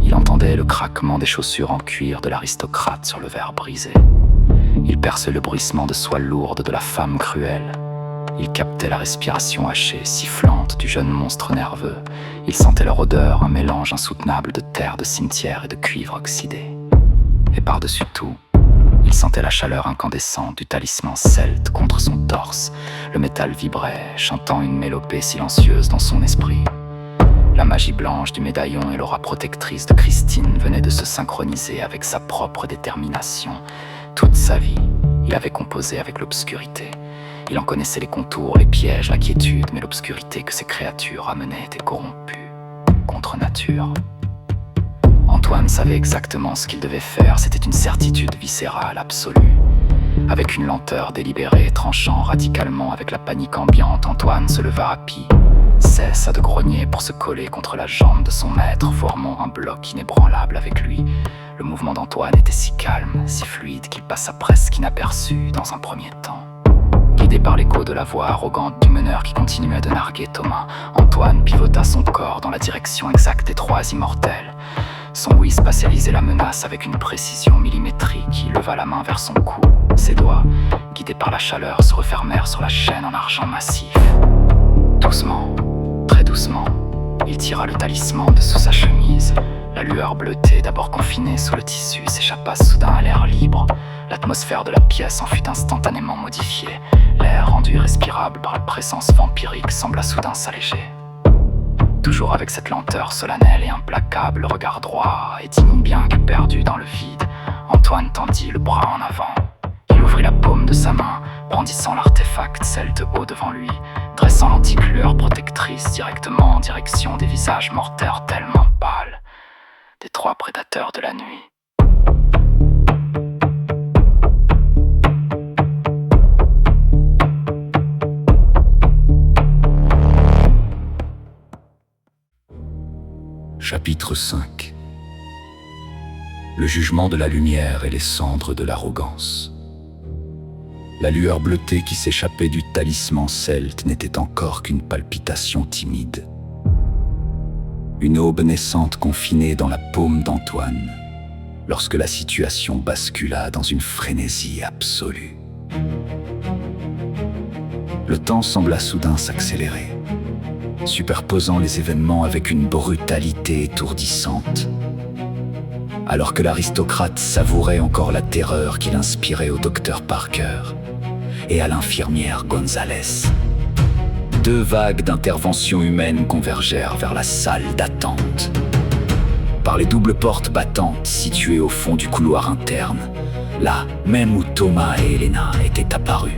S3: Il entendait le craquement des chaussures en cuir de l'aristocrate sur le verre brisé. Il perçait le bruissement de soie lourde de la femme cruelle. Il captait la respiration hachée, sifflante du jeune monstre nerveux. Il sentait leur odeur, un mélange insoutenable de terre de cimetière et de cuivre oxydé. Et par-dessus tout, il sentait la chaleur incandescente du talisman celte contre son torse. Le métal vibrait, chantant une mélopée silencieuse dans son esprit. La magie blanche du médaillon et l'aura protectrice de Christine venaient de se synchroniser avec sa propre détermination. Toute sa vie, il avait composé avec l'obscurité. Il en connaissait les contours, les pièges, la quiétude, mais l'obscurité que ces créatures amenaient était corrompue, contre nature. Antoine savait exactement ce qu'il devait faire, c'était une certitude viscérale absolue. Avec une lenteur délibérée, tranchant radicalement avec la panique ambiante, Antoine se leva rapide, cessa de grogner pour se coller contre la jambe de son maître, formant un bloc inébranlable avec lui. Le mouvement d'Antoine était si calme, si fluide qu'il passa presque inaperçu dans un premier temps. Guidé par l'écho de la voix arrogante du meneur qui continuait de narguer Thomas, Antoine pivota son corps dans la direction exacte des trois immortels. Son oui spatialisait la menace avec une précision millimétrique. Il leva la main vers son cou. Ses doigts, guidés par la chaleur, se refermèrent sur la chaîne en argent massif. Doucement, très doucement, il tira le talisman de sous sa chemise. La lueur bleutée, d'abord confinée sous le tissu, s'échappa soudain à l'air libre. L'atmosphère de la pièce en fut instantanément modifiée. L'air, rendu respirable par la présence vampirique, sembla soudain s'alléger. Toujours avec cette lenteur solennelle et implacable, le regard droit et digne bien que perdu dans le vide, Antoine tendit le bras en avant. Il ouvrit la paume de sa main, brandissant l'artefact celte haut devant lui, dressant l'antique lueur protectrice directement en direction des visages mortels tellement pâles, des trois prédateurs de la nuit.
S2: Chapitre 5. Le jugement de la lumière et les cendres de l'arrogance. La lueur bleutée qui s'échappait du talisman celte n'était encore qu'une palpitation timide. Une aube naissante confinée dans la paume d'Antoine, lorsque la situation bascula dans une frénésie absolue. Le temps sembla soudain s'accélérer, superposant les événements avec une brutalité étourdissante. Alors que l'aristocrate savourait encore la terreur qu'il inspirait au docteur Parker et à l'infirmière Gonzalez, deux vagues d'interventions humaines convergèrent vers la salle d'attente. Par les doubles portes battantes situées au fond du couloir interne, là même où Thomas et Elena étaient apparus.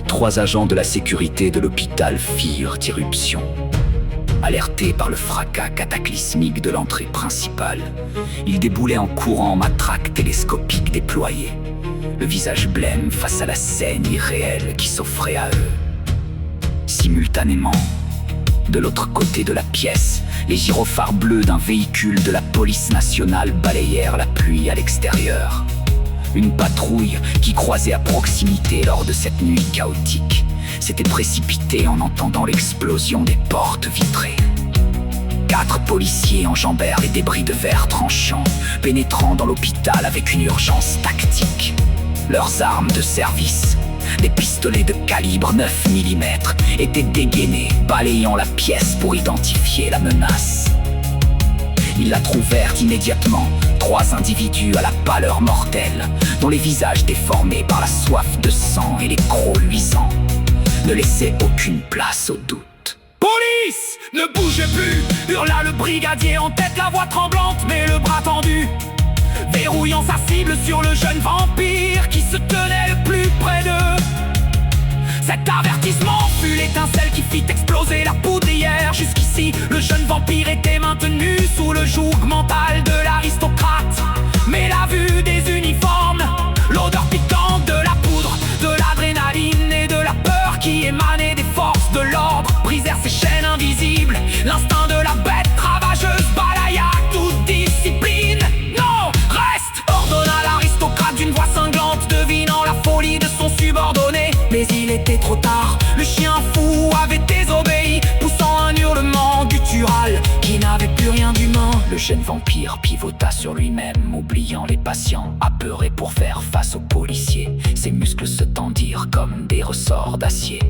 S2: 3 agents de la sécurité de l'hôpital firent irruption. Alertés par le fracas cataclysmique de l'entrée principale, ils déboulaient en courant, matraques télescopiques déployées, le visage blême face à la scène irréelle qui s'offrait à eux. Simultanément, de l'autre côté de la pièce, les gyrophares bleus d'un véhicule de la police nationale balayèrent la pluie à l'extérieur. Une patrouille qui croisait à proximité lors de cette nuit chaotique s'était précipitée en entendant l'explosion des portes vitrées. 4 policiers enjambèrent les débris de verre tranchant, pénétrant dans l'hôpital avec une urgence tactique. Leurs armes de service, des pistolets de calibre 9 mm, étaient dégainés, balayant la pièce pour identifier la menace. Ils la trouvèrent immédiatement, 3 individus à la pâleur mortelle, dont les visages déformés par la soif de sang et les crocs luisants ne laissaient aucune place au doute. « Police! Ne bougez plus !» hurla le brigadier en tête, la voix tremblante mais le bras tendu, verrouillant sa cible sur le jeune vampire qui se tenait le plus près d'eux. Cet avertissement fut l'étincelle qui fit exploser la poudrière. Jusqu'ici, le jeune vampire était maintenu sous le joug mental de l'aristocrate. Mais la vue des uniformes, l'odeur piquante de la poudre, de l'adrénaline et de la peur qui émanait des forces de l'ordre brisèrent ses chaînes invisibles. L'instinct de la bête ravageuse balaya toute discipline. Non, reste! Ordonna l'aristocrate d'une voix cinglante, devinant la folie de son subordonné. Mais il était trop tard, le chien fou avait désobéi, poussant un hurlement guttural qui n'avait plus rien d'humain. Le jeune vampire pivota sur lui-même, oubliant les patients, apeuré pour faire face aux policiers. Ses muscles se tendirent comme des ressorts d'acier,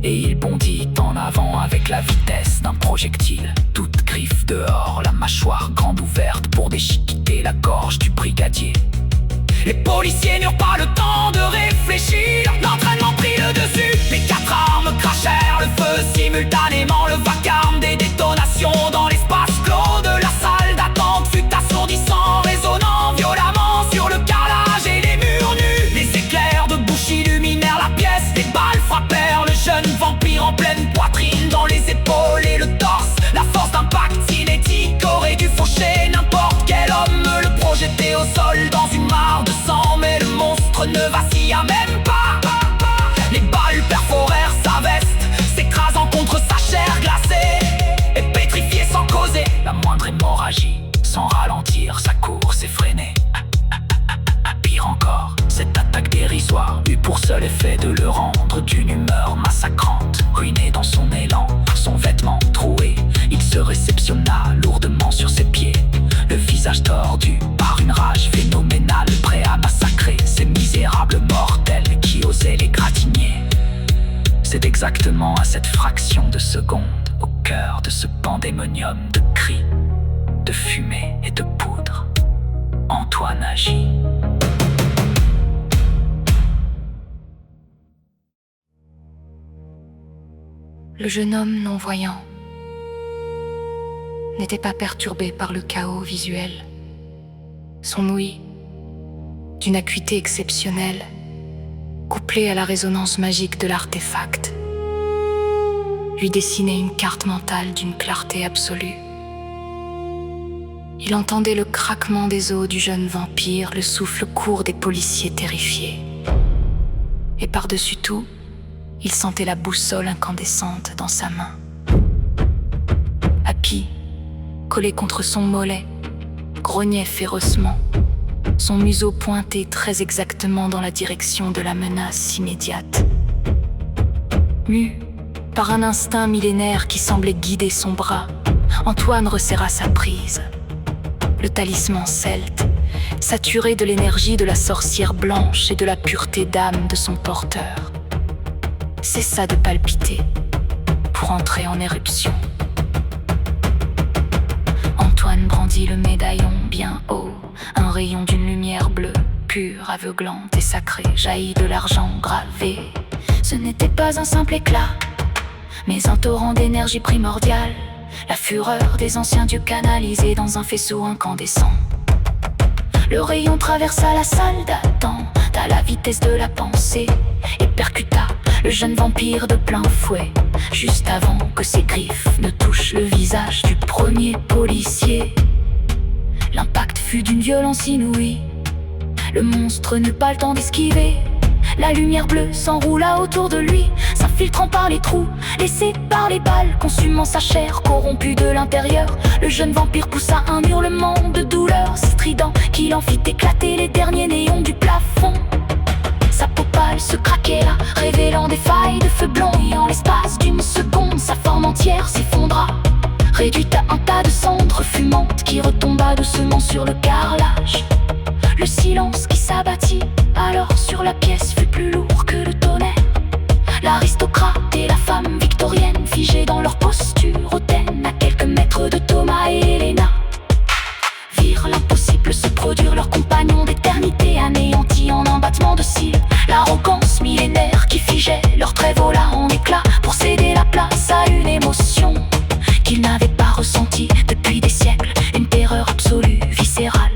S2: et il bondit en avant avec la vitesse d'un projectile. Toute griffe dehors, la mâchoire grande ouverte pour déchiqueter la gorge du brigadier. Les policiers n'eurent pas le temps de réfléchir, l'entraînement prit le dessus. Les 4 armes crachèrent le feu simultanément. Le vacarme des détonations dans l'espace clos de la salle d'attente fut assourdissant, résonnant violemment sur le carrelage et les murs nus. Les éclairs de bouche illuminèrent la pièce, des balles frappèrent le jeune vampire en pleine poitrine, dans les épaules et le torse. La force d'impact cinétique aurait dû faucher n'importe quel homme, le projeter au sol dans une mare de sang. Mais le monstre ne vacilla même pas. Les balles perforèrent sa veste, s'écrasant contre sa chair glacée et pétrifiée sans causer la moindre hémorragie. Sans ralentir sa course effrénée. Pire encore, cette attaque dérisoire eut pour seul effet de le rendre d'une humeur massacrante. Ruiné dans son élan, son vêtement troué, il se réceptionna lourdement sur ses pieds, le visage tordu par une rage phénoménale, prêt à massacrer ces misérables mortels qui osaient l'égratigner. C'est exactement à cette fraction de seconde, au cœur de ce pandémonium de cris, de fumée et de poudre, Antoine agit.
S1: Le jeune homme non-voyant n'était pas perturbé par le chaos visuel. Son ouïe, d'une acuité exceptionnelle, couplée à la résonance magique de l'artefact, lui dessinait une carte mentale d'une clarté absolue. Il entendait le craquement des os du jeune vampire, le souffle court des policiers terrifiés. Et par-dessus tout, il sentait la boussole incandescente dans sa main. Happy, collé contre son mollet, grognait férocement, son museau pointé très exactement dans la direction de la menace immédiate. Mu par un instinct millénaire qui semblait guider son bras, Antoine resserra sa prise. Le talisman celte, saturé de l'énergie de la sorcière blanche et de la pureté d'âme de son porteur, cessa de palpiter pour entrer en éruption. Antoine brandit le médaillon bien haut. Un rayon d'une lumière bleue, pure, aveuglante et sacrée, jaillit de l'argent gravé. Ce n'était pas un simple éclat, mais un torrent d'énergie primordiale, la fureur des anciens dieux canalisés dans un faisceau incandescent. Le rayon traversa la salle d'attente à la vitesse de la pensée et percuta le jeune vampire de plein fouet, juste avant que ses griffes ne touchent le visage du premier policier. L'impact fut d'une violence inouïe. Le monstre n'eut pas le temps d'esquiver. La lumière bleue s'enroula autour de lui, s'infiltrant par les trous laissés par les balles, consumant sa chair corrompue de l'intérieur. Le jeune vampire poussa un hurlement de douleur si strident qu'il en fit éclater les derniers néons du plafond. Sa peau pâle se craquait là, révélant des failles de feu blanc, et en l'espace d'une seconde, sa forme entière s'effondra, réduite à un tas de cendres fumantes qui retomba doucement sur le carrelage. Le silence qui s'abattit alors sur la pièce fut plus lourd que le tonnerre. L'aristocrate et la femme victorienne, figés dans leur posture hautaine, à quelques mètres de Thomas et Helena, virent l'impossible se produire. Leurs compagnons d'éternité anéantis en un battement de cils. L'arrogance millénaire qui figeait leur trait vola en éclats pour céder la place à une émotion qu'ils n'avaient pas ressentie depuis des siècles. Une terreur absolue, viscérale,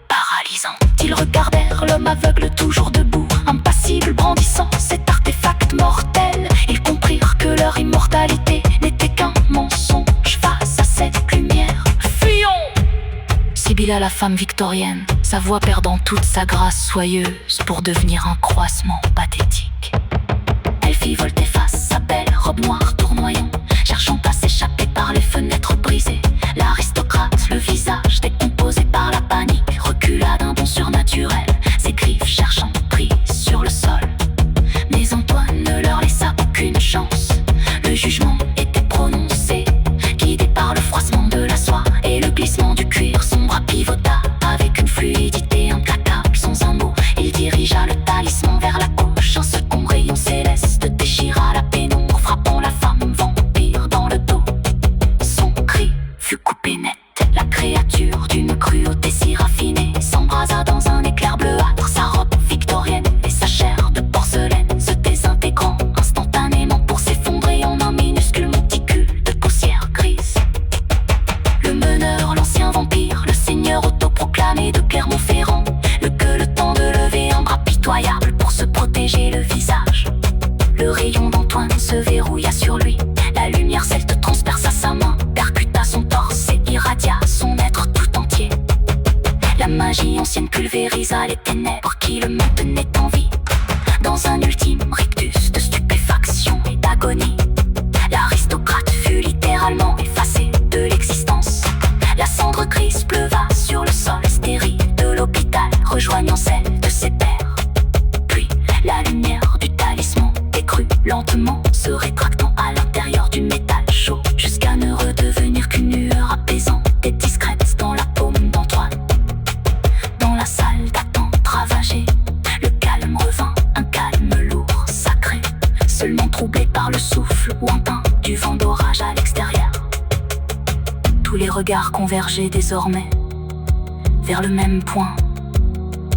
S1: paralysante. Ils regardèrent l'homme aveugle toujours debout, impassible, brandissant cet artefact mortel. Ils comprirent que leur immortalité n'était qu'un mensonge face à cette lumière. Fuyons! Sibilla, la femme victorienne, sa voix perdant toute sa grâce soyeuse pour devenir un croissement pathétique. Elle fit volte face sa belle robe noire tournoyant, cherchant à s'échapper par les fenêtres brisées. L'aristocrate, le visage décomposé par la panique, recula d'un bond surnaturel, ses griffes cherchant prise sur le sol. Mais Antoine ne leur laissa aucune chance. Le jugement était prononcé, guidé par le froissement de la soie et le glissement du cuir. Son bras pivota avec une fluidité implacable. Sans un mot, il dirigea le talisman vers la gauche. Un second rayon céleste déchira la pénombre, frappant la femme vampire dans le dos. Son cri fut coupé net. La créature d'une cruauté si raffinée s'embrasa dans un éclair bleuâtre, sa robe victorienne et sa chair de porcelaine se désintégrant instantanément pour s'effondrer en un minuscule monticule de poussière grise. Le meneur, l'ancien vampire, le seigneur autoproclamé de Clermont-Ferrand, que le temps de lever un bras pitoyable pour se protéger le visage. Le rayon d'Antoine se verrouilla sur lui. La lumière celte transperça sa main, percuta son torse et irradia son être tout entier. La magie ancienne pulvérisa les ténèbres qui le maintenaient en vie. Dans un ultime rictus de stupéfaction et d'agonie, l'aristocrate fut littéralement effacé de l'existence. La cendre grise pleuva sur le sol stérile de l'hôpital, rejoignant celle de ses pairs. Puis la lumière du talisman décrut lentement, se rétractant à l'intérieur du métal chaud, jusqu'à ne redevenir qu'une lueur apaisante et discrète dans la paume d'Antoine. Dans la salle d'attente ravagée, le calme revint, un calme lourd, sacré, seulement troublé par le souffle lointain du vent d'orage à l'extérieur. Tous les regards convergeaient désormais vers le même point,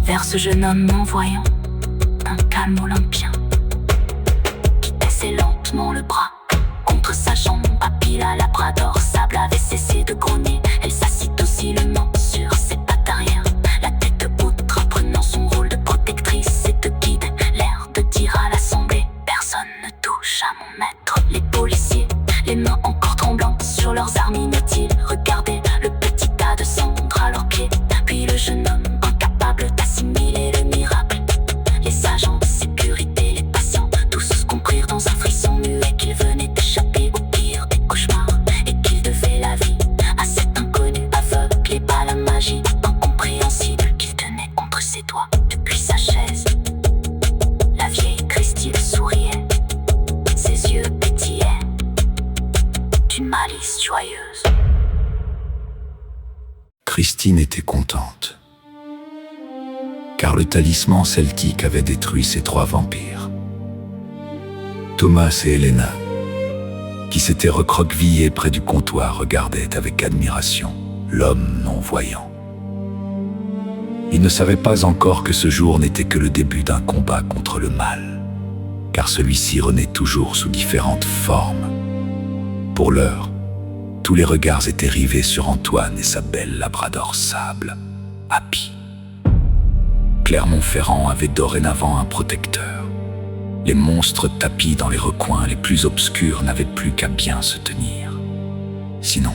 S1: vers ce jeune homme non-voyant, d'un calme olympien, qui baissait lentement le bras contre sa jambe. Papilla, labrador sable, avait cessé de grogner. Elle s'assit docilement sur ses pattes arrière, la tête haute, reprenant son rôle de protectrice et de guide, l'air de dire à l'assemblée: personne ne touche à mon maître. Les policiers, les mains encore tremblantes sur leurs armes inutiles, regardaient le petit tas de cendres à leurs pieds. Puis le jeune homme, incapable d'assimiler le miracle. Les agents de sécurité, les patients, tous comprirent dans un frisson muet qu'il venait d'échapper au pire des cauchemars, et qu'il devait la vie à cet inconnu aveugle et pas la magie incompréhensible qu'il tenait entre ses doigts depuis sa chaise. La vieille Christine souriait, ses yeux pétillaient d'une malice joyeuse.
S5: Christine était contente, car le talisman celtique avait détruit ces 3 vampires. Thomas et Helena, qui s'étaient recroquevillés près du comptoir, regardaient avec admiration l'homme non-voyant. Ils ne savaient pas encore que ce jour n'était que le début d'un combat contre le mal, car celui-ci renaît toujours sous différentes formes. Pour l'heure, tous les regards étaient rivés sur Antoine et sa belle labrador sable, Happy. Clermont-Ferrand avait dorénavant un protecteur. Les monstres tapis dans les recoins les plus obscurs n'avaient plus qu'à bien se tenir. Sinon,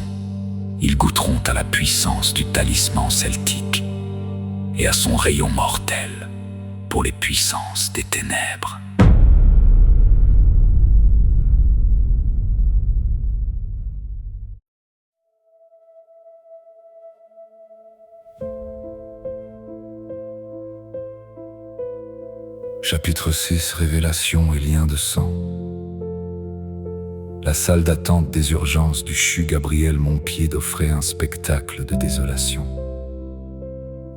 S5: ils goûteront à la puissance du talisman celtique et à son rayon mortel pour les puissances des ténèbres. Chapitre 6, Révélation et liens de sang. La salle d'attente des urgences du CHU Gabriel Montpied offrait un spectacle de désolation.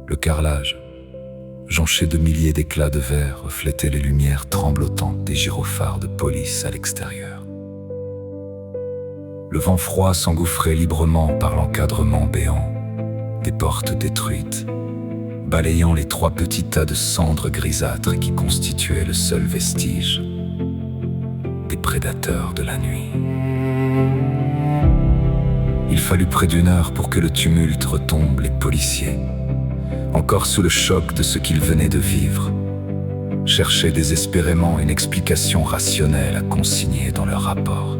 S5: Le carrelage, jonché de milliers d'éclats de verre, reflétait les lumières tremblotantes des gyrophares de police à l'extérieur. Le vent froid s'engouffrait librement par l'encadrement béant des portes détruites, balayant les 3 petits tas de cendres grisâtres qui constituaient le seul vestige des prédateurs de la nuit. Il fallut près d'1 heure pour que le tumulte retombe. Les policiers, encore sous le choc de ce qu'ils venaient de vivre, cherchaient désespérément une explication rationnelle à consigner dans leur rapport.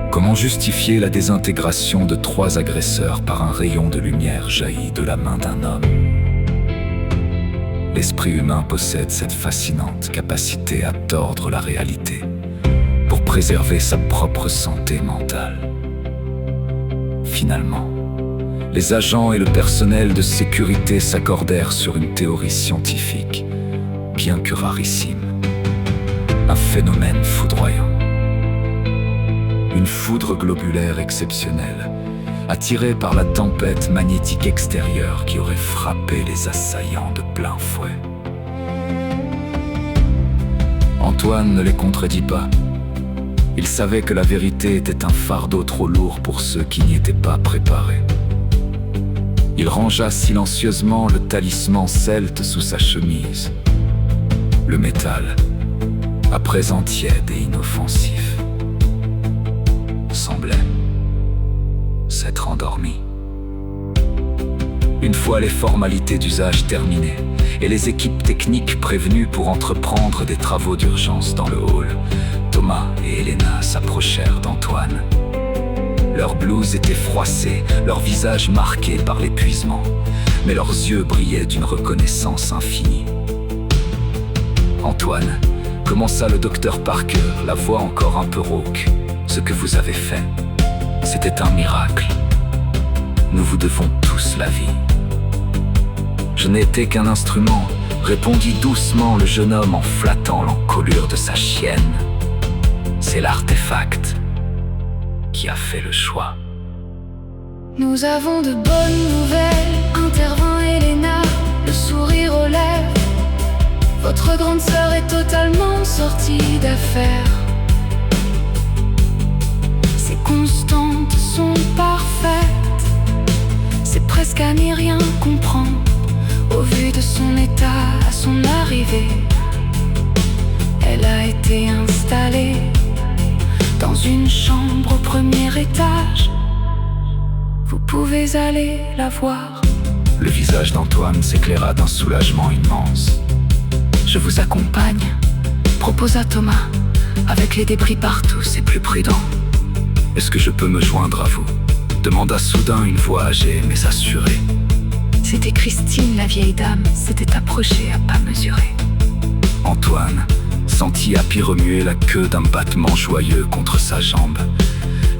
S5: Comment justifier la désintégration de 3 agresseurs par un rayon de lumière jailli de la main d'un homme? L'esprit humain possède cette fascinante capacité à tordre la réalité pour préserver sa propre santé mentale. Finalement, les agents et le personnel de sécurité s'accordèrent sur une théorie scientifique, bien que rarissime. Un phénomène foudroyant. Une foudre globulaire exceptionnelle, attirée par la tempête magnétique extérieure qui aurait frappé les assaillants de plein fouet. Antoine ne les contredit pas. Il savait que la vérité était un fardeau trop lourd pour ceux qui n'y étaient pas préparés. Il rangea silencieusement le talisman celte sous sa chemise. Le métal, à présent tiède et inoffensif, semblait s'être endormi. Une fois les formalités d'usage terminées et les équipes techniques prévenues pour entreprendre des travaux d'urgence dans le hall, Thomas et Elena s'approchèrent d'Antoine. Leurs blouses étaient froissées, leurs visages marqués par l'épuisement, mais leurs yeux brillaient d'une reconnaissance infinie. Antoine, commença le docteur Parker, la voix encore un peu rauque. Ce que vous avez fait, c'était un miracle. Nous vous devons tous la vie. Je n'ai été qu'un instrument, répondit doucement le jeune homme en flattant l'encolure de sa chienne. C'est l'artefact qui a fait le choix.
S1: Nous avons de bonnes nouvelles, intervint Elena, le sourire aux lèvres. Votre grande sœur est totalement sortie d'affaire. Ses constantes sont parfaites, c'est presque à n'y rien comprendre. Au vu de son état à son arrivée, elle a été installée dans une chambre au 1er étage. Vous pouvez aller la voir.
S5: Le visage d'Antoine s'éclaira d'un soulagement immense.
S1: Je vous accompagne, proposa Thomas. Avec les débris partout, c'est plus prudent.
S5: Est-ce que je peux me joindre à vous? Demanda soudain une voix âgée mais assurée.
S1: C'était Christine, la vieille dame, s'était approchée à pas mesurer.
S5: Antoine sentit Happy remuer la queue d'un battement joyeux contre sa jambe.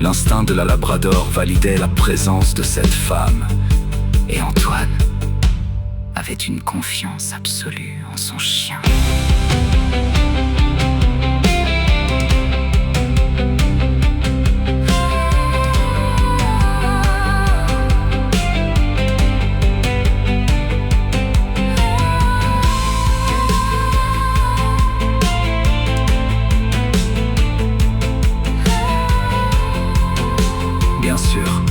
S5: L'instinct de la Labrador validait la présence de cette femme.
S1: Et Antoine avait une confiance absolue en son chien.
S5: Bien sûr.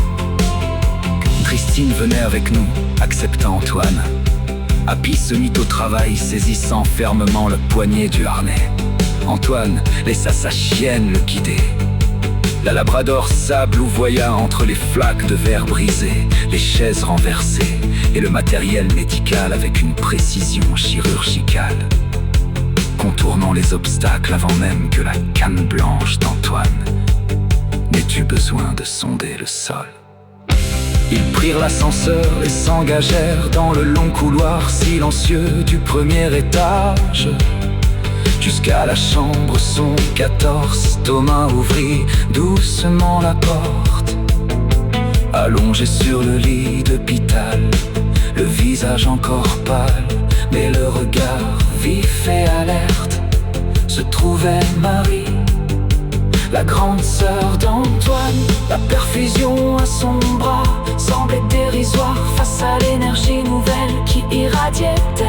S5: Christine venait avec nous, accepta Antoine. Happy se mit au travail, saisissant fermement le poignet du harnais. Antoine laissa sa chienne le guider.
S2: La Labrador sable louvoya entre les flaques de verre brisées, les chaises renversées et le matériel médical avec une précision chirurgicale, contournant les obstacles avant même que la canne blanche d'Antoine n'ait eu besoin de sonder le sol. Ils prirent l'ascenseur et s'engagèrent dans le long couloir silencieux du premier étage. Jusqu'à la chambre son 14, Thomas ouvrit doucement la porte. Allongé sur le lit d'hôpital, le visage encore pâle, mais le regard vif et alerte, se trouvait Marie, la grande sœur d'Antoine. La perfusion à son bras semblait dérisoire face à l'énergie nouvelle qui irradiait d'elle.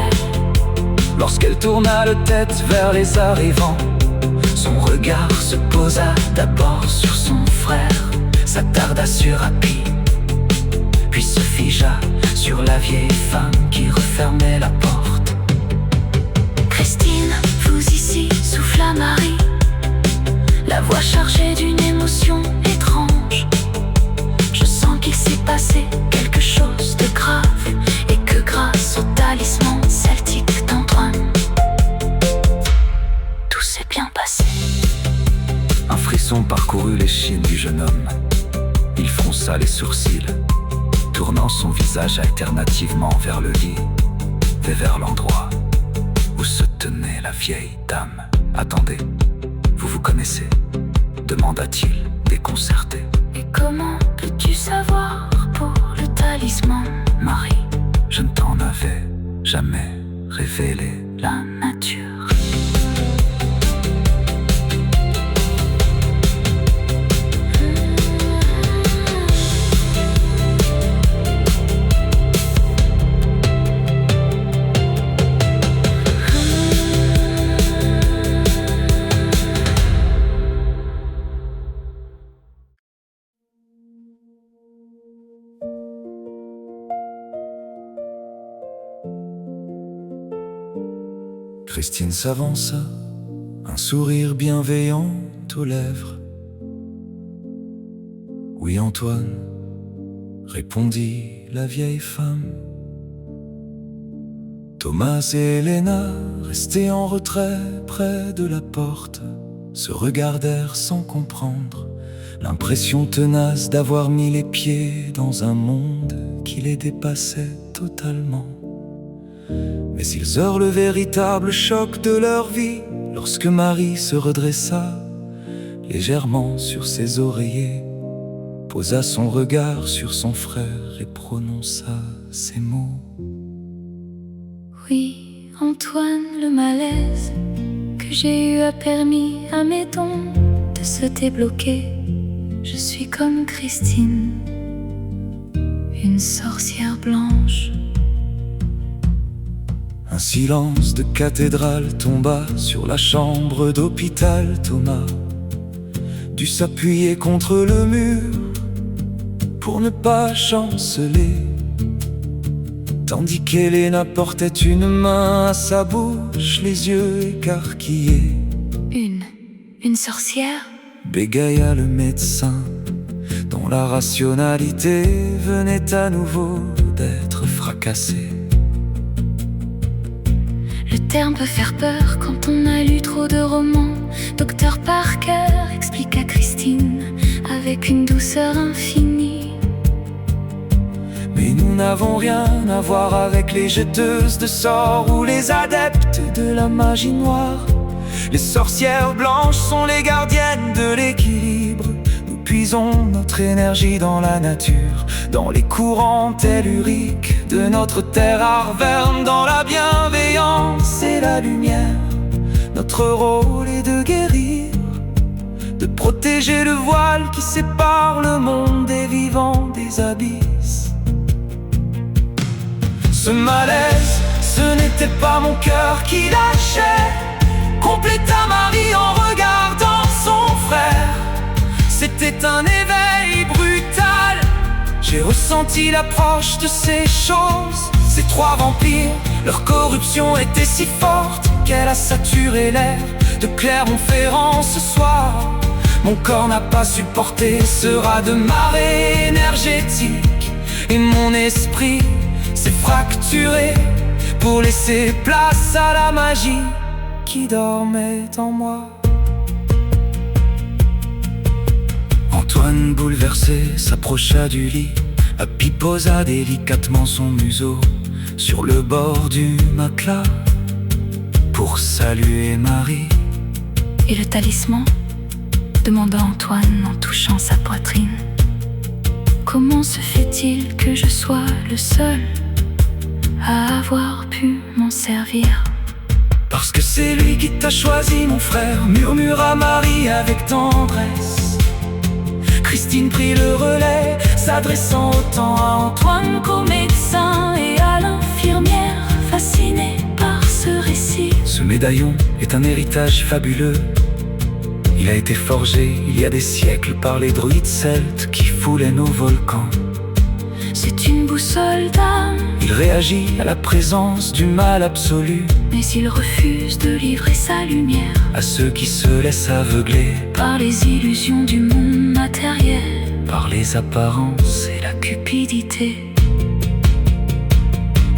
S2: Lorsqu'elle tourna la tête vers les arrivants, son regard se posa d'abord sur son frère, s'attarda sur Happy, puis se figea sur la vieille femme qui refermait la porte.
S1: Christine, vous ici, souffla Marie, la voix chargée d'une émotion étrange. Je sens qu'il s'est passé quelque chose de grave, et que grâce au talisman celtique d'Antoine, tout s'est bien passé.
S2: Un frisson parcourut l'échine du jeune homme. Il fronça les sourcils, tournant son visage alternativement vers le lit et vers l'endroit où se tenait la vieille dame. « Attendez, vous vous connaissez ?» demanda-t-il, déconcerté.
S1: « Et comment peux-tu savoir pour le talisman, Marie?
S2: Je ne t'en avais jamais révélé
S1: la nature. »
S6: Christine s'avança, un sourire bienveillant aux lèvres. « Oui, Antoine, » répondit la vieille femme. Thomas et Helena, restés en retrait près de la porte, se regardèrent sans comprendre, l'impression tenace d'avoir mis les pieds dans un monde qui les dépassait totalement. Mais ils eurent le véritable choc de leur vie lorsque Marie se redressa légèrement sur ses oreillers, posa son regard sur son frère et prononça ces mots.
S1: Oui, Antoine, le malaise que j'ai eu a permis à mes dons de se débloquer. Je suis comme Christine, une sorcière blanche.
S6: Un silence de cathédrale tomba sur la chambre d'hôpital. Thomas dut s'appuyer contre le mur pour ne pas chanceler, tandis qu'Helena portait une main à sa bouche, les yeux écarquillés.
S1: Une sorcière?
S6: Bégaya le médecin, dont la rationalité venait à nouveau d'être fracassée.
S1: Le terme peut faire peur quand on a lu trop de romans. Docteur Parker explique à Christine avec une douceur infinie.
S6: Mais nous n'avons rien à voir avec les jeteuses de sorts ou les adeptes de la magie noire. Les sorcières blanches sont les gardiennes de l'équilibre. Nous puisons notre énergie dans la nature, dans les courants telluriques de notre terre arverne, dans la bienveillance et la lumière. Notre rôle est de guérir, de protéger le voile qui sépare le monde des vivants des abysses. Ce malaise, ce n'était pas mon cœur qui lâchait, compléta Marie en regardant son frère. C'était un éveil brutal. J'ai ressenti l'approche de ces choses. Ces trois vampires, leur corruption était si forte qu'elle a saturé l'air de Clermont-Ferrand ce soir. Mon corps n'a pas supporté ce raz de marée énergétique, et mon esprit s'est fracturé pour laisser place à la magie qui dormait en moi. Antoine, bouleversé, s'approcha du lit. Happy posa délicatement son museau sur le bord du matelas pour saluer Marie.
S1: Et le talisman? Demanda Antoine en touchant sa poitrine. Comment se fait-il que je sois le seul à avoir pu m'en servir?
S6: Parce que c'est lui qui t'a choisi, mon frère, murmura Marie avec tendresse. Christine prit le relais, s'adressant autant à Antoine qu'au médecin et à l'infirmière, fascinée par ce récit. Ce médaillon est un héritage fabuleux. Il a été forgé il y a des siècles par les druides celtes qui foulaient nos volcans.
S1: C'est une boussole d'âme.
S6: Il réagit à la présence du mal absolu,
S1: mais il refuse de livrer sa lumière
S6: à ceux qui se laissent aveugler
S1: par les illusions du monde matériel,
S6: par les apparences
S1: et la cupidité.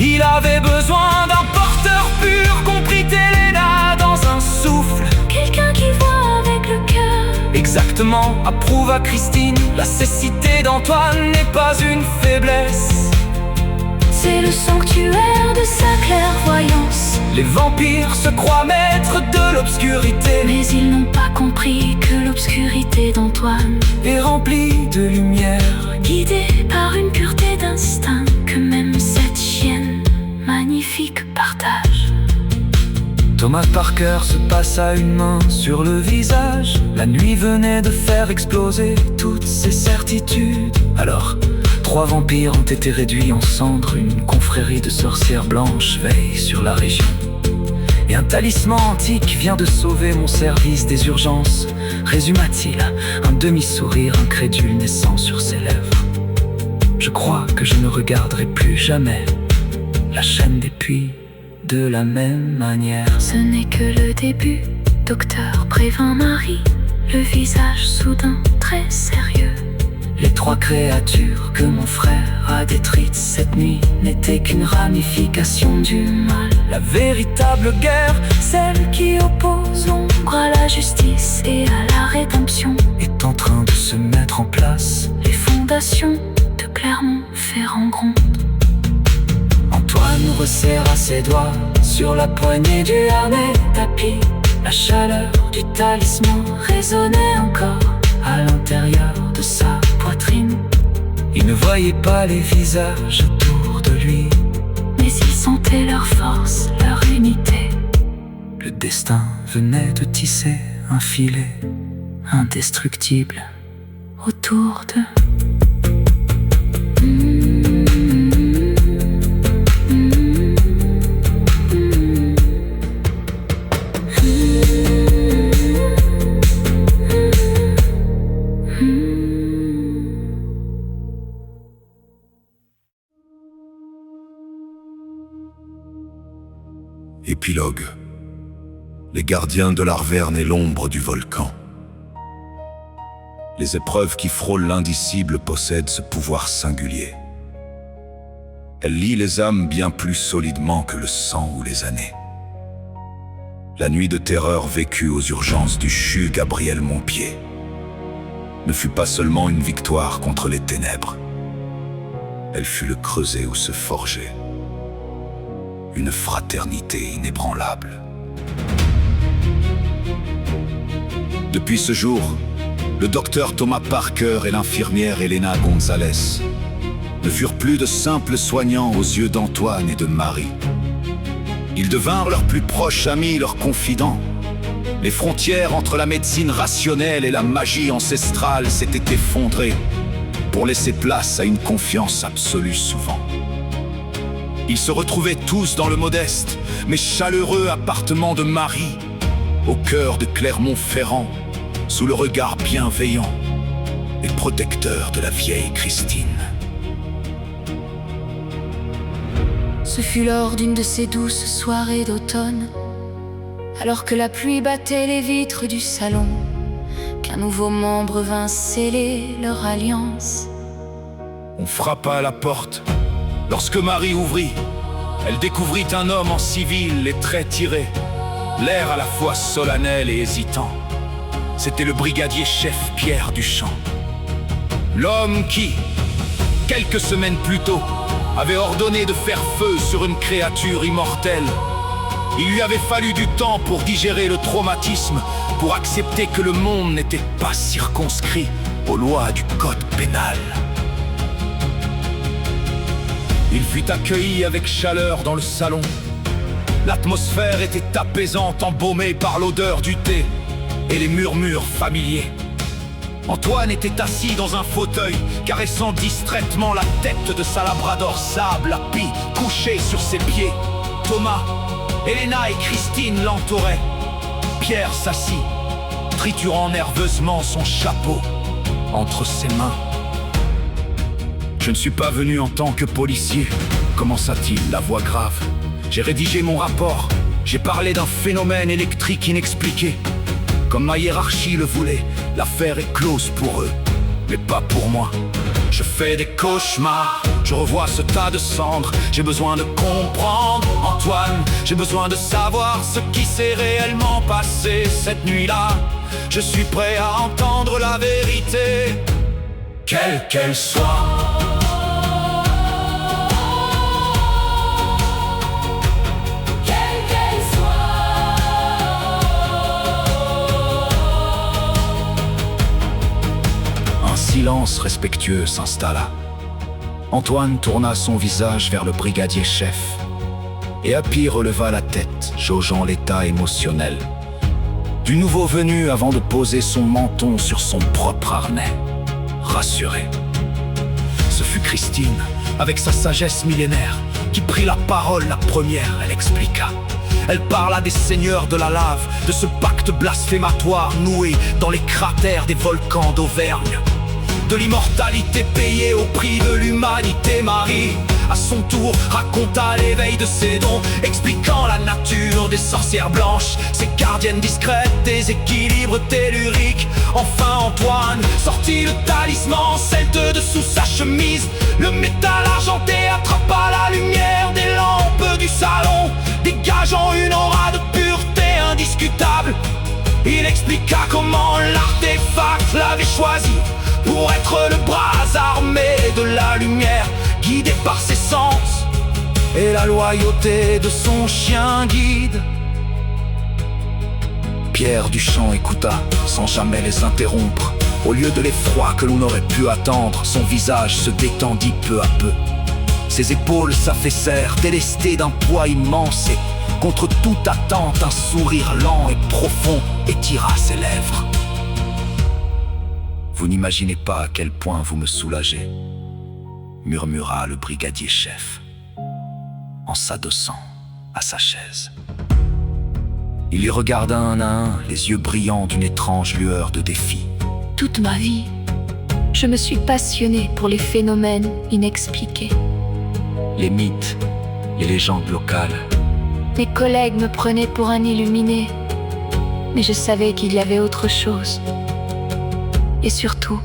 S6: Il avait besoin d'un porteur pur, comprit Elena dans un souffle.
S1: Quelqu'un qui voit avec le cœur.
S6: Exactement, approuva Christine. La cécité d'Antoine n'est pas une faiblesse,
S1: c'est le sanctuaire de sa clairvoyance.
S6: Les vampires se croient maîtres de l'obscurité,
S1: mais ils n'ont pas compris que l'obscurité d'Antoine
S6: est remplie de lumière,
S1: guidée par une pureté d'instinct que même cette chienne magnifique partage.
S6: Thomas Parker se passa une main sur le visage. La nuit venait de faire exploser toutes ses certitudes. Alors, 3 vampires ont été réduits en cendres. Une confrérie de sorcières blanches veille sur la région. Et un talisman antique vient de sauver mon service des urgences, résuma-t-il, un demi-sourire incrédule naissant sur ses lèvres. Je crois que je ne regarderai plus jamais la chaîne des puits de la même manière.
S1: Ce n'est que le début, docteur prévint Marie, le visage soudain très sérieux.
S6: Les 3 créatures que mon frère a détruites cette nuit n'étaient qu'une ramification du mal. La véritable guerre, celle qui oppose l'ombre à la justice et à la rédemption, est en train de se mettre en place.
S1: Les fondations de Clermont-Ferrand grondent.
S6: Antoine resserra ses doigts sur la poignée du harnais tapis. La chaleur du talisman résonnait encore à l'intérieur de sa poitrine. Il ne voyait pas les visages autour de lui,
S1: mais il sentait leur force, leur unité.
S6: Le destin venait de tisser un filet indestructible
S1: autour d'eux.
S5: Épilogue. Les gardiens de l'Arverne et l'ombre du volcan. Les épreuves qui frôlent l'indicible possèdent ce pouvoir singulier. Elles lient les âmes bien plus solidement que le sang ou les années. La nuit de terreur vécue aux urgences du CHU Gabriel Montpied ne fut pas seulement une victoire contre les ténèbres. Elle fut le creuset où se forgeait une fraternité inébranlable. Depuis ce jour, le docteur Thomas Parker et l'infirmière Elena Gonzalez ne furent plus de simples soignants aux yeux d'Antoine et de Marie. Ils devinrent leurs plus proches amis, leurs confidents. Les frontières entre la médecine rationnelle et la magie ancestrale s'étaient effondrées pour laisser place à une confiance absolue souvent. Ils se retrouvaient tous dans le modeste, mais chaleureux appartement de Marie, au cœur de Clermont-Ferrand, sous le regard bienveillant et protecteur de la vieille Christine.
S1: Ce fut lors d'une de ces douces soirées d'automne, alors que la pluie battait les vitres du salon, qu'un nouveau membre vint sceller leur alliance.
S5: On frappa à la porte. Lorsque Marie ouvrit, elle découvrit un homme en civil, les traits tirés, l'air à la fois solennel et hésitant. C'était le brigadier chef Pierre Duchamp. L'homme qui, quelques semaines plus tôt, avait ordonné de faire feu sur une créature immortelle. Il lui avait fallu du temps pour digérer le traumatisme, pour accepter que le monde n'était pas circonscrit aux lois du code pénal. Il fut accueilli avec chaleur dans le salon. L'atmosphère était apaisante, embaumée par l'odeur du thé et les murmures familiers. Antoine était assis dans un fauteuil, caressant distraitement la tête de sa labrador sable à pie, couchée sur ses pieds. Thomas, Elena et Christine l'entouraient. Pierre s'assit, triturant nerveusement son chapeau entre ses mains. Je ne suis pas venu en tant que policier, commença-t-il, la voix grave. J'ai rédigé mon rapport, j'ai parlé d'un phénomène électrique inexpliqué. Comme ma hiérarchie le voulait, l'affaire est close pour eux, mais pas pour moi. Je fais des cauchemars, je revois ce tas de cendres. J'ai besoin de comprendre, Antoine. J'ai besoin de savoir ce qui s'est réellement passé cette nuit-là. Je suis prêt à entendre la vérité, quelle qu'elle soit. Silence respectueux s'installa. Antoine tourna son visage vers le brigadier chef et Happy releva la tête, jaugeant l'état émotionnel du nouveau venu avant de poser son menton sur son propre harnais. Rassuré. Ce fut Christine, avec sa sagesse millénaire, qui prit la parole la première. Elle expliqua. Elle parla des seigneurs de la lave, de ce pacte blasphématoire noué dans les cratères des volcans d'Auvergne, de l'immortalité payée au prix de l'humanité. Marie, à son tour, raconta l'éveil de ses dons, expliquant la nature des sorcières blanches, ces gardiennes discrètes des équilibres telluriques. Enfin Antoine sortit le talisman celte de sous sa chemise. Le métal argenté attrapa la lumière des lampes du salon, dégageant une aura de pureté indiscutable. Il expliqua comment l'artefact l'avait choisi pour être le bras armé de la lumière, guidé par ses sens et la loyauté de son chien guide. Pierre Duchamp écouta sans jamais les interrompre. Au lieu de l'effroi que l'on aurait pu attendre, son visage se détendit peu à peu. Ses épaules s'affaissèrent, délestées d'un poids immense, et contre toute attente, un sourire lent et profond étira ses lèvres. Vous n'imaginez pas à quel point vous me soulagez, murmura le brigadier chef, en s'adossant à sa chaise. Il les regarda un à un, les yeux brillants d'une étrange lueur de défi.
S1: Toute ma vie, je me suis passionnée pour les phénomènes inexpliqués.
S2: Les mythes, les légendes locales.
S1: Mes collègues me prenaient pour un illuminé, mais je savais qu'il y avait autre chose. Et surtout,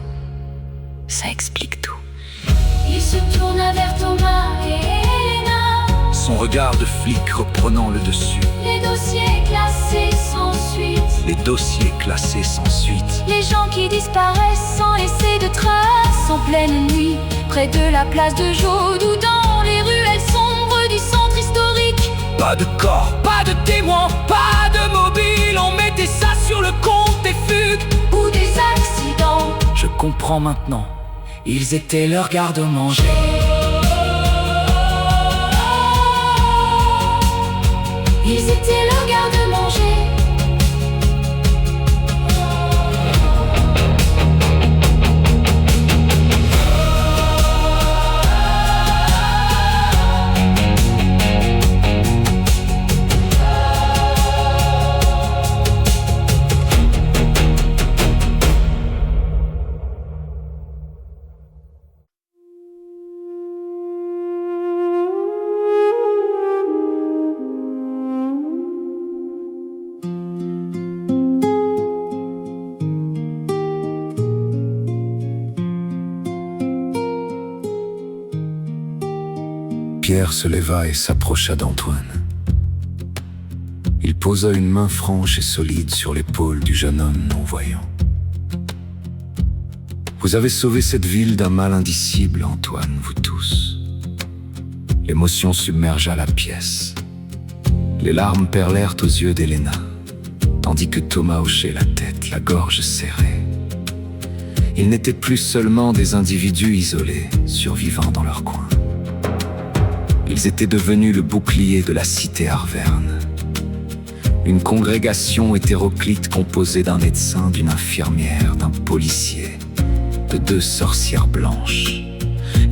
S1: ça explique tout. Il se tourna vers Thomas et Elena,
S2: son regard de flic reprenant le dessus.
S1: les dossiers classés sans suite.
S2: Les dossiers classés sans suite.
S1: Les gens qui disparaissent sans laisser de traces en pleine nuit, près de la place de Jaude ou dans les ruelles sombres du centre historique.
S6: Pas de corps, pas de témoins, pas de mobile. On mettait ça sur le compte des fugues
S1: Ou des accidents.
S2: Je comprends maintenant. Ils étaient leurs garde-manger.
S1: Ils étaient leurs garde-manger.
S5: Pierre se leva et s'approcha d'Antoine. Il posa une main franche et solide sur l'épaule du jeune homme non-voyant. Vous avez sauvé cette ville d'un mal indicible, Antoine, vous tous. L'émotion submergea la pièce. Les larmes perlèrent aux yeux d'Helena, tandis que Thomas hochait la tête, la gorge serrée. Ils n'étaient plus seulement des individus isolés, survivant dans leur coin. Ils étaient devenus le bouclier de la cité Arverne. Une congrégation hétéroclite composée d'un médecin, d'une infirmière, d'un policier, de 2 sorcières blanches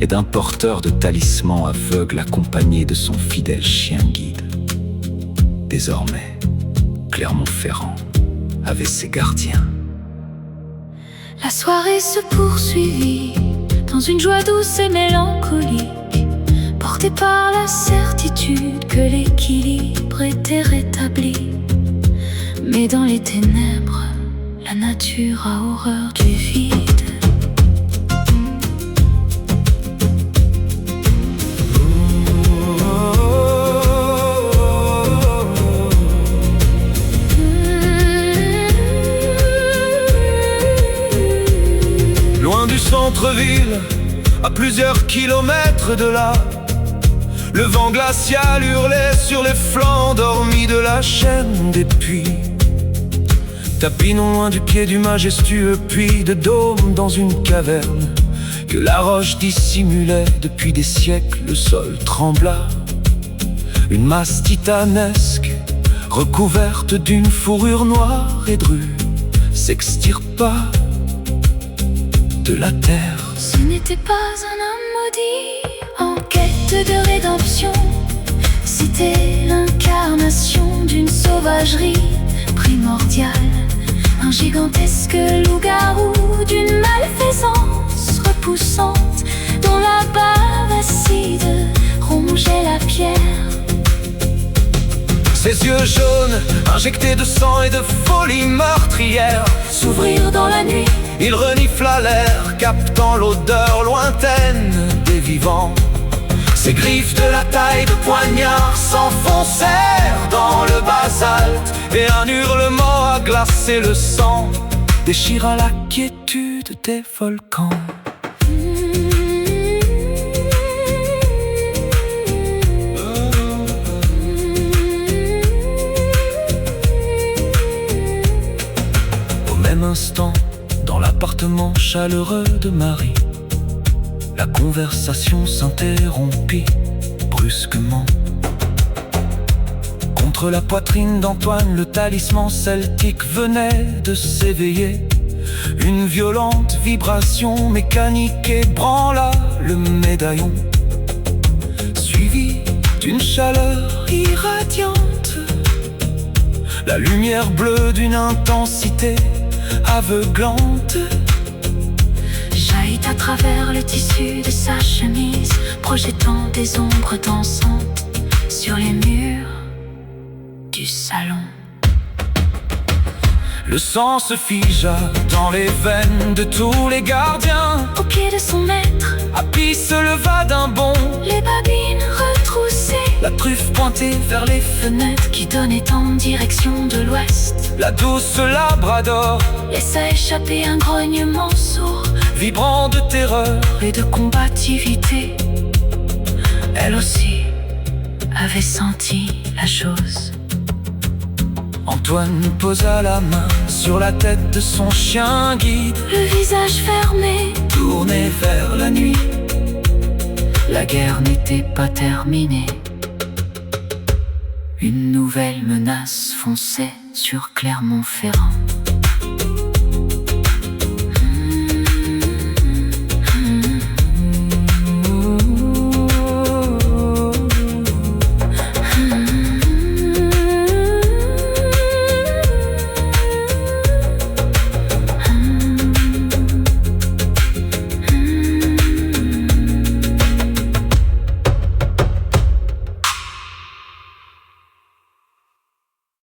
S5: et d'un porteur de talismans aveugle accompagné de son fidèle chien guide. Désormais, Clermont-Ferrand avait ses gardiens.
S1: La soirée se poursuivit dans une joie douce et mélancolique, portée par la certitude que l'équilibre était rétabli. Mais dans les ténèbres, la nature a horreur du vide.
S6: Loin du centre-ville, à plusieurs kilomètres de là, le vent glacial hurlait sur les flancs endormis de la chaîne des puits. Tapis non loin du pied du majestueux puits de dôme dans une caverne que la roche dissimulait depuis des siècles, le sol trembla. Une masse titanesque, recouverte d'une fourrure noire et drue, s'extirpa de la terre.
S1: Ce n'était pas un homme maudit en quête de rédemption, c'était l'incarnation d'une sauvagerie primordiale, un gigantesque loup-garou d'une malfaisance repoussante, dont la bave acide rongeait la pierre.
S6: Ses yeux jaunes, injectés de sang et de folie meurtrière,
S1: s'ouvrirent dans la nuit.
S6: Il renifla l'air, captant l'odeur lointaine des vivants. Ses griffes de la taille de poignard s'enfoncèrent dans le basalte, et un hurlement a glacé le sang, déchira la quiétude des volcans. Au même instant, dans l'appartement chaleureux de Marie, la conversation s'interrompit brusquement. Contre la poitrine d'Antoine, le talisman celtique venait de s'éveiller. Une violente vibration mécanique ébranla le médaillon, suivi d'une chaleur irradiante, la lumière bleue d'une intensité aveuglante
S1: jaillit à travers le tissu de sa chemise, projetant des ombres dansantes sur les murs du salon.
S6: Le sang se figea dans les veines de tous les gardiens.
S1: Au pied de son maître,
S6: Happy se leva d'un bond,
S1: les babines retroussées,
S6: la truffe pointée vers les
S1: fenêtres qui donnaient en direction de l'ouest.
S6: La douce labrador
S1: laissa échapper un grognement sourd,
S6: vibrant de terreur
S1: et de combativité. Elle aussi avait senti la chose.
S6: Antoine posa la main sur la tête de son chien guide,
S1: le visage fermé,
S6: tourné vers la nuit.
S1: La guerre n'était pas terminée. Une nouvelle menace fonçait sur Clermont-Ferrand.